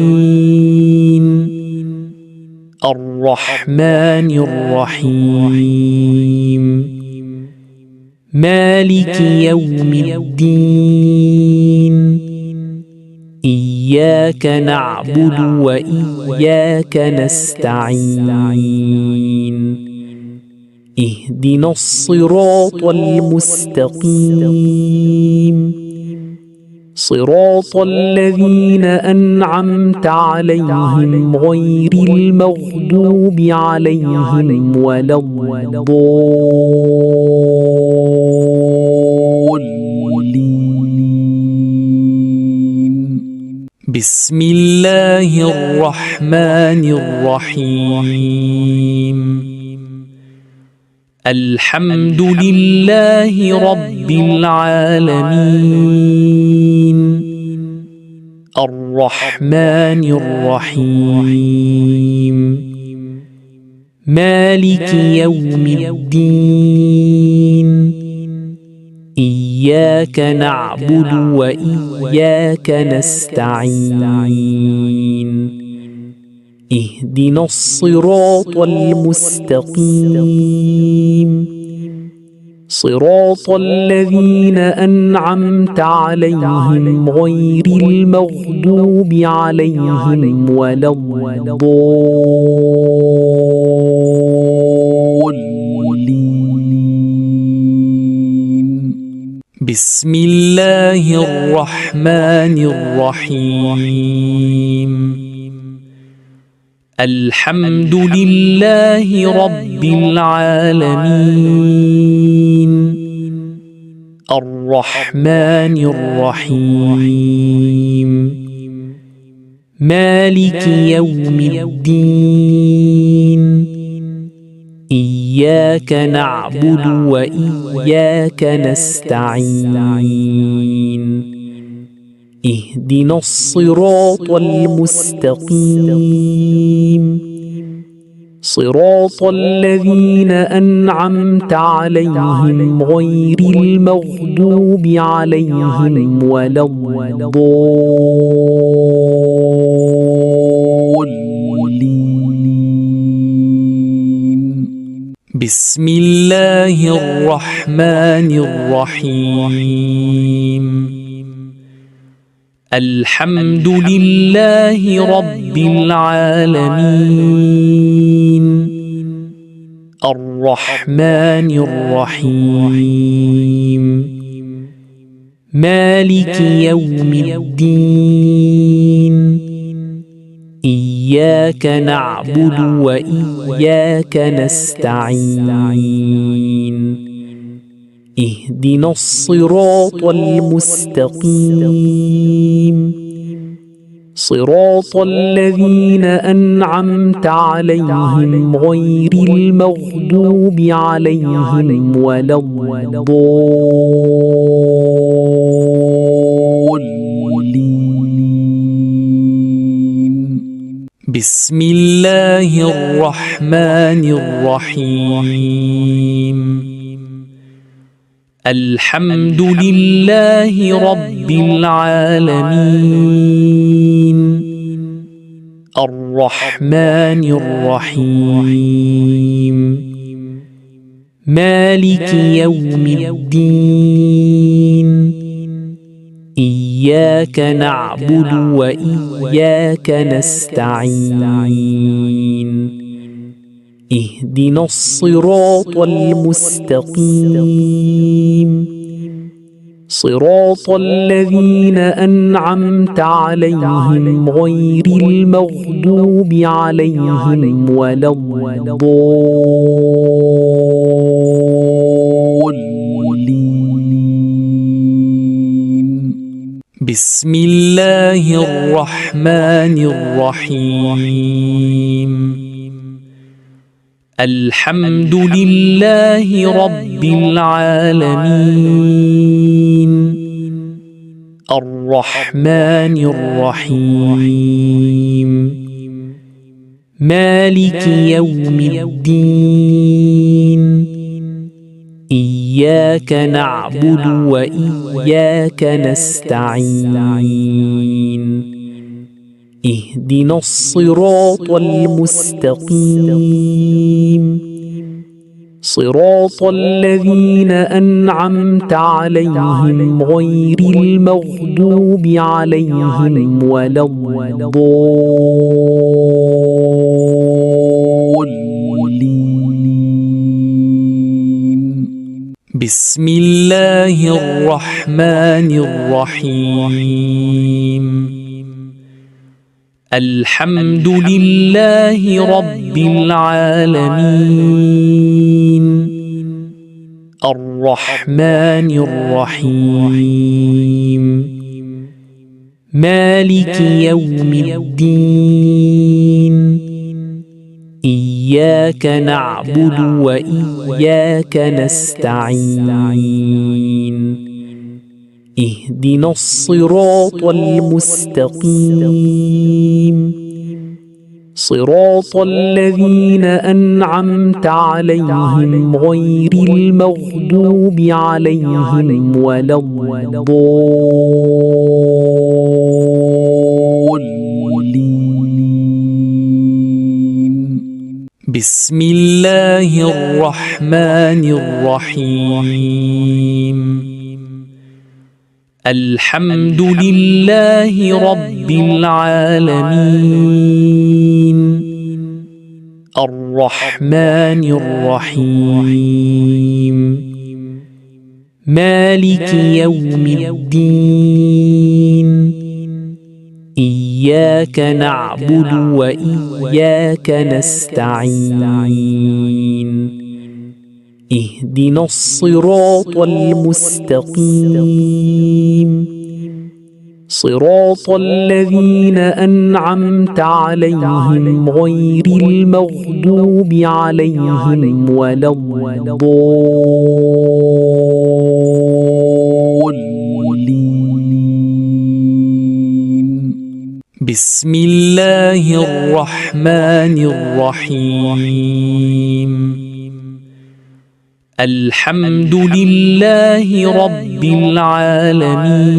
الرحمن الرحيم، مالك يوم الدين، إياك نعبد وإياك نستعين، اهدنا الصراط المستقيم، صراط الذين أنعمت عليهم غير المغضوب عليهم ولا الضالين. بسم الله الرحمن الرحيم. الحمد لله رب العالمين، الرحمن الرحيم، مالك يوم الدين، إياك نعبد وإياك نستعين، اهدنا الصراط المستقيم، صراط الذين أنعمت عليهم غير المغضوب عليهم ولا الضالين. بسم الله الرحمن الرحيم. الحمد لله رب العالمين، الرحمن الرحيم، مالك يوم الدين، إياك نعبد وإياك نستعين، اهدنا الصراط المستقيم، صراط الذين أنعمت عليهم غير المغضوب عليهم ولا الضالين. بسم الله الرحمن الرحيم. الحمد لله رب العالمين، الرحمن الرحيم، مالك يوم الدين، إياك نعبد وإياك نستعين، اهدنا الصراط المستقيم، صراط الذين أنعمت عليهم غير المغضوب عليهم ولا الضالين. بسم الله الرحمن الرحيم. الحمد لله رب العالمين، الرحمن الرحيم، مالك يوم الدين، إياك نعبد وإياك نستعين، اهدنا الصراط المستقيم، صراط الذين أنعمت عليهم غير المغضوب عليهم ولا الضالين. بسم الله الرحمن الرحيم الحمد لله رب العالمين الرحمن الرحيم مالك يوم الدين إياك نعبد وإياك نستعين اهدنا الصراط المستقيم صراط الذين أنعمت عليهم غير المغضوب عليهم ولا الضالين. بسم الله الرحمن الرحيم الحمد لله رب العالمين الرحمن الرحيم مالك يوم الدين إياك نعبد وإياك نستعين اهدنا الصراط المستقيم صراط الذين أنعمت عليهم غير المغضوب عليهم ولا الضالين. بسم الله الرحمن الرحيم الحمد لله رب العالمين الرحمن الرحيم مالك يوم الدين إياك نعبد وإياك نستعين اهدنا الصراط المستقيم صراط الذين أنعمت عليهم غير المغضوب عليهم ولا الضالين. بسم الله الرحمن الرحيم الحمد لله رب العالمين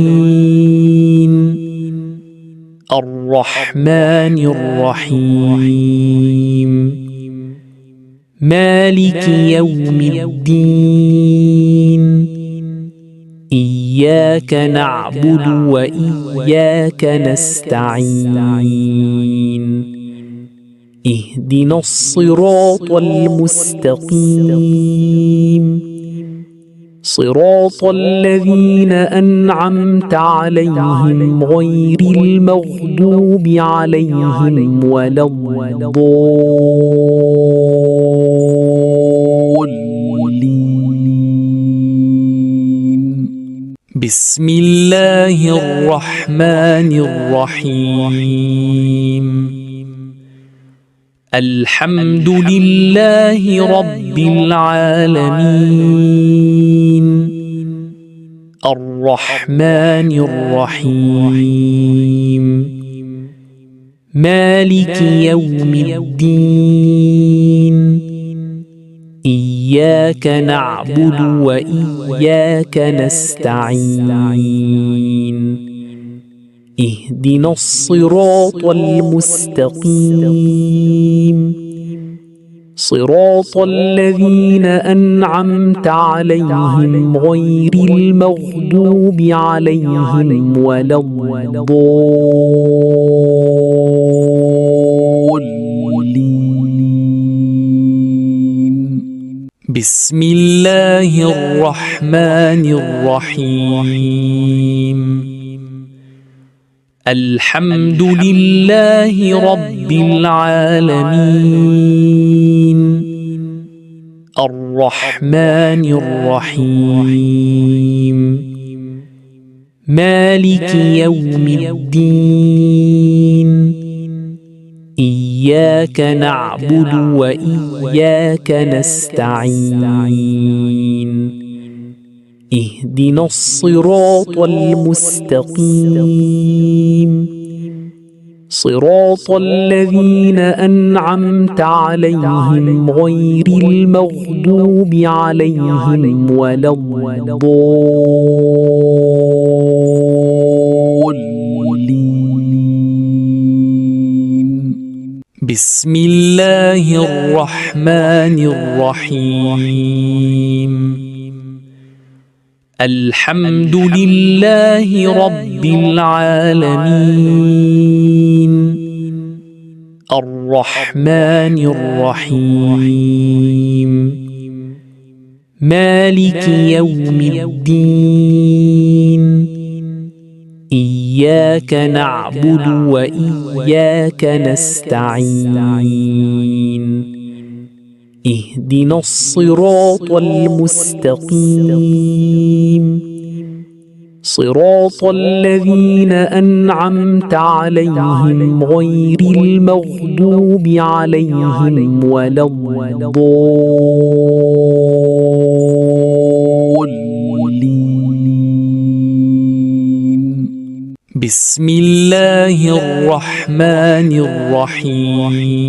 الرحمن الرحيم مالك يوم الدين إياك نعبد وإياك نستعين اهدنا الصراط المستقيم صراط الذين أنعمت عليهم غير المغضوب عليهم ولا الضالين. بسم الله الرحمن الرحيم الحمد لله رب العالمين الرحمن الرحيم مالك يوم الدين إياك نعبد وإياك نستعين اهدنا الصراط المستقيم صراط الذين أنعمت عليهم غير المغضوب عليهم ولا الضالين. بسم الله الرحمن الرحيم الحمد لله رب العالمين الرحمن الرحيم مالك يوم الدين إياك نعبد وإياك نستعين اهدنا الصراط المستقيم صراط الذين أنعمت عليهم غير المغضوب عليهم ولا الضالين. بسم الله الرحمن الرحيم. الحمد لله رب العالمين الرحمن الرحيم مالك يوم الدين إياك نعبد وإياك نستعين اهدنا الصراط المستقيم صراط الذين أنعمت عليهم غير المغضوب عليهم ولا الضالين. بسم الله الرحمن الرحيم.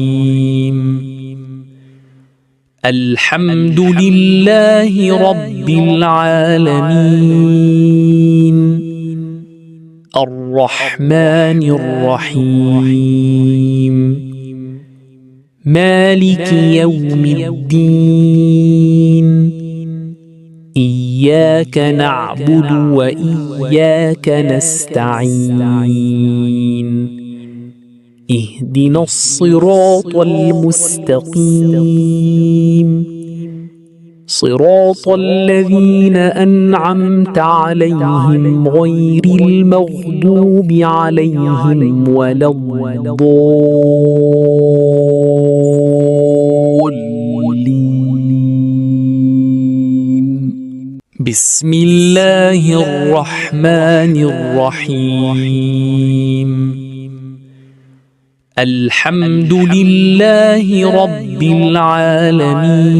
الحمد لله رب العالمين الرحمن الرحيم مالك يوم الدين إياك نعبد وإياك نستعين اهدنا الصراط المستقيم صراط الذين أنعمت عليهم غير المغضوب عليهم ولا الضالين. بسم الله الرحمن الرحيم. الحمد لله رب العالمين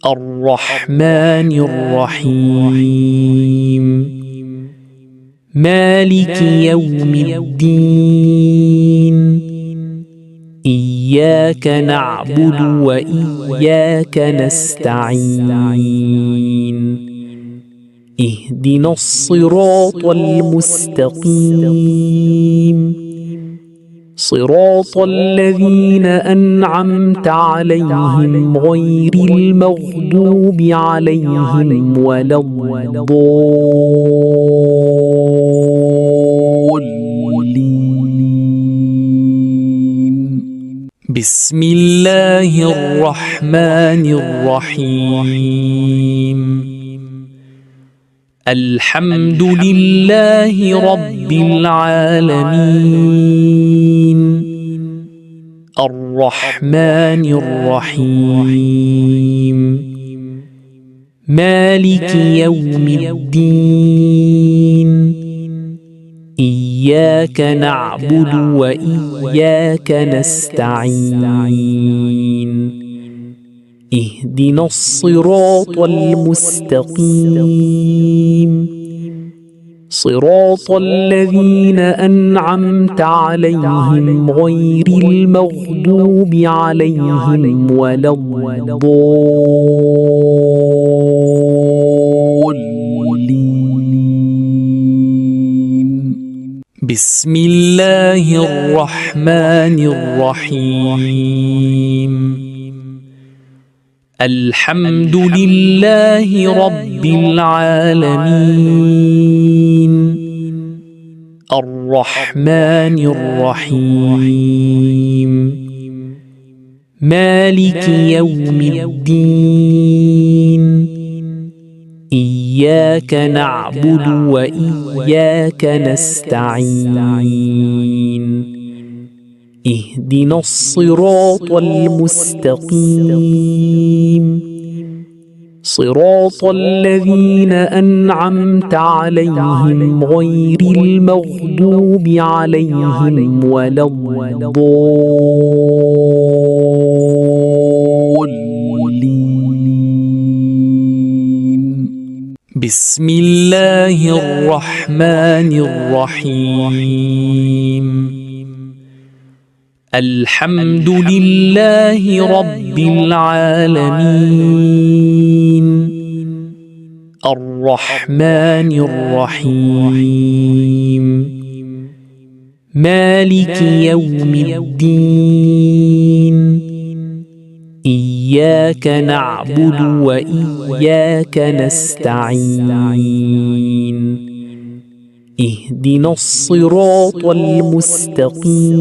الرحمن الرحيم مالك يوم الدين إياك نعبد وإياك نستعين اهدنا الصراط المستقيم صراط الذين أنعمت عليهم غير المغضوب عليهم ولا الضالين. بسم الله الرحمن الرحيم. الحمد لله رب العالمين الرحمن الرحيم مالك يوم الدين إياك نعبد وإياك نستعين اهدنا الصراط المستقيم صراط الذين أنعمت عليهم غير المغضوب عليهم ولا الضالين. بسم الله الرحمن الرحيم. الحمد لله رب العالمين الرحمن الرحيم مالك يوم الدين إياك نعبد وإياك نستعين اهدنا الصراط المستقيم صراط الذين أنعمت عليهم غير المغضوب عليهم ولا الضالين. بسم الله الرحمن الرحيم. الحمد لله رب العالمين الرحمن الرحيم مالك يوم الدين إياك نعبد وإياك نستعين اهدنا الصراط المستقيم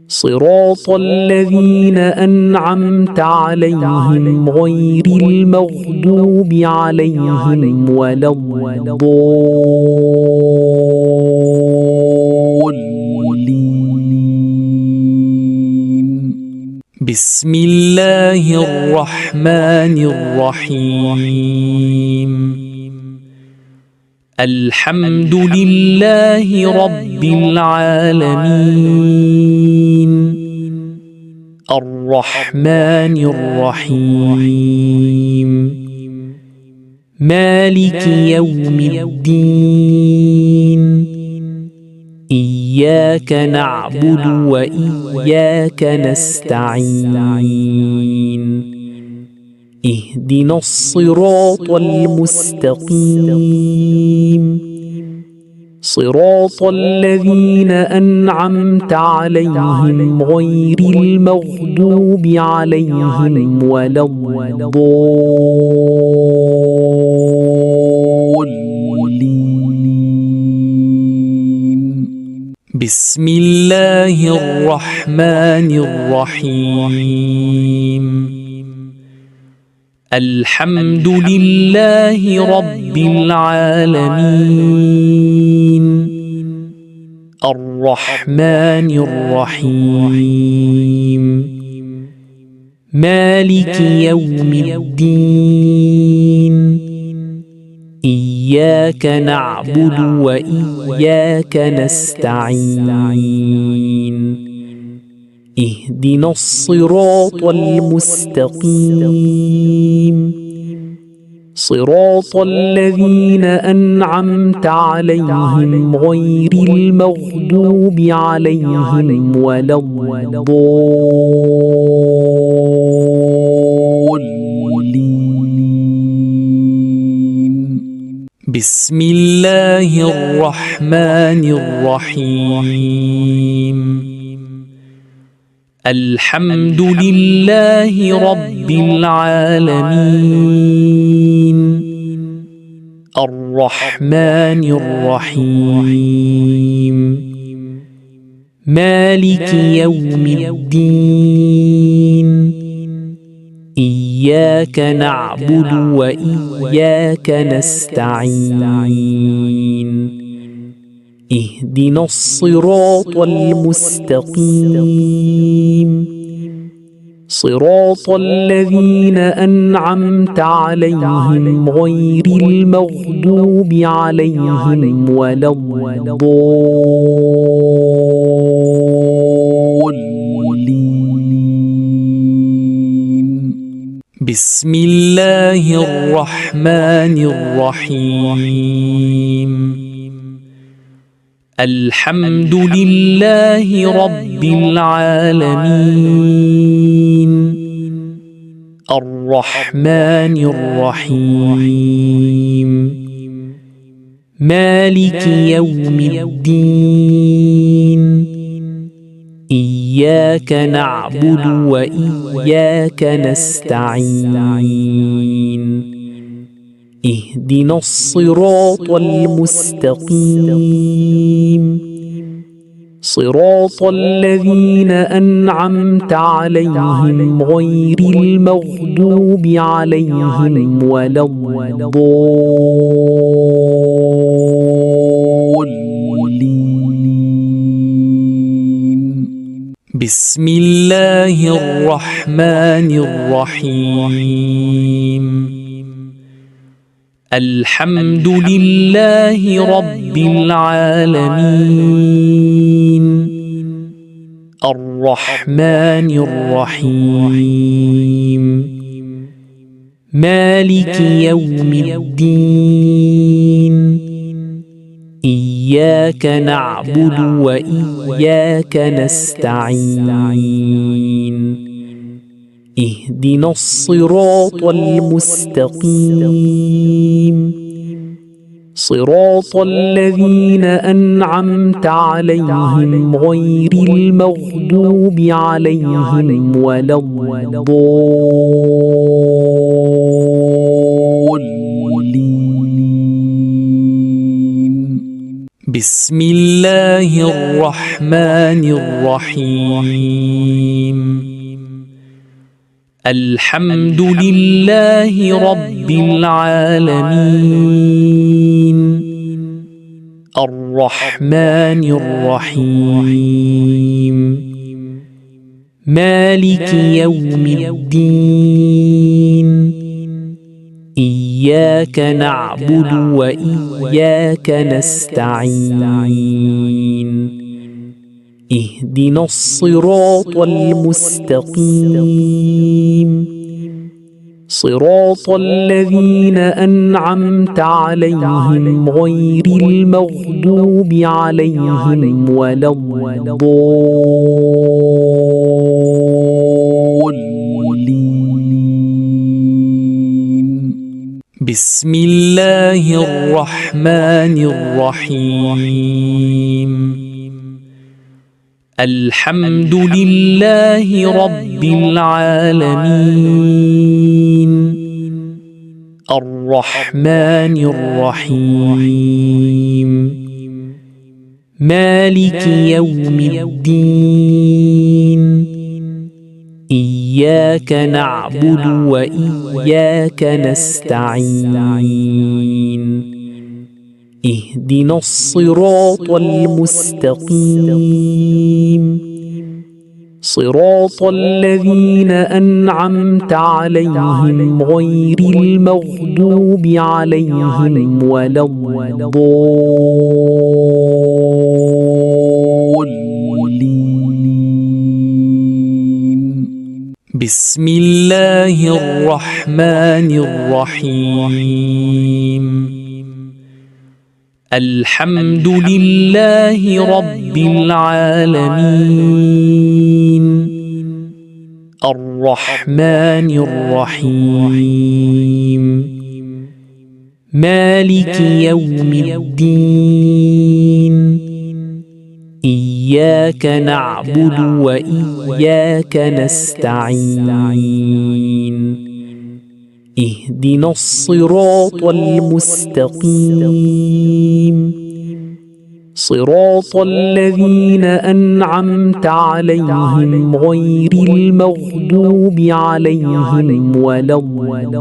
صراط الذين أنعمت عليهم غير المغضوب عليهم ولا الضالين. بسم الله الرحمن الرحيم. الحمد لله رب العالمين الرحمن الرحيم مالك يوم الدين إياك نعبد وإياك نستعين اهدنا الصراط المستقيم صراط الذين أنعمت عليهم غير المغضوب عليهم ولا الضالين. بسم الله الرحمن الرحيم. الحمد لله رب العالمين الرحمن الرحيم مالك يوم الدين إياك نعبد وإياك نستعين اهدنا الصراط المستقيم صراط الذين أنعمت عليهم غير المغضوب عليهم ولا الضالين. بسم الله الرحمن الرحيم. الحمد لله رب العالمين الرحمن الرحيم مالك يوم الدين إياك نعبد وإياك نستعين اهدنا الصراط المستقيم صراط الذين أنعمت عليهم غير المغضوب عليهم ولا الضالين. بسم الله الرحمن الرحيم. الحمد لله رب العالمين الرحمن الرحيم مالك يوم الدين إياك نعبد وإياك نستعين اهدنا الصراط المستقيم صراط الذين أنعمت عليهم غير المغضوب عليهم ولا الضالين. بسم الله الرحمن الرحيم الحمد لله رب العالمين الرحمن الرحيم مالك يوم الدين إياك نعبد وإياك نستعين اهدنا الصراط المستقيم صراط الذين أنعمت عليهم غير المغضوب عليهم ولا الضالين. بسم الله الرحمن الرحيم الحمد لله رب العالمين الرحمن الرحيم مالك يوم الدين إياك نعبد وإياك نستعين اهدنا الصراط المستقيم صراط الذين أنعمت عليهم غير المغضوب عليهم ولا الضالين. بسم الله الرحمن الرحيم الحمد لله رب العالمين الرحمن الرحيم مالك يوم الدين إياك نعبد وإياك نستعين اهدنا الصراط المستقيم صراط الذين أنعمت عليهم غير المغضوب عليهم ولا الضالين. بسم الله الرحمن الرحيم الحمد لله رب العالمين الرحمن الرحيم مالك يوم الدين إياك نعبد وإياك نستعين اهدنا الصراط المستقيم صراط الذين أنعمت عليهم غير المغضوب عليهم ولا الضالين.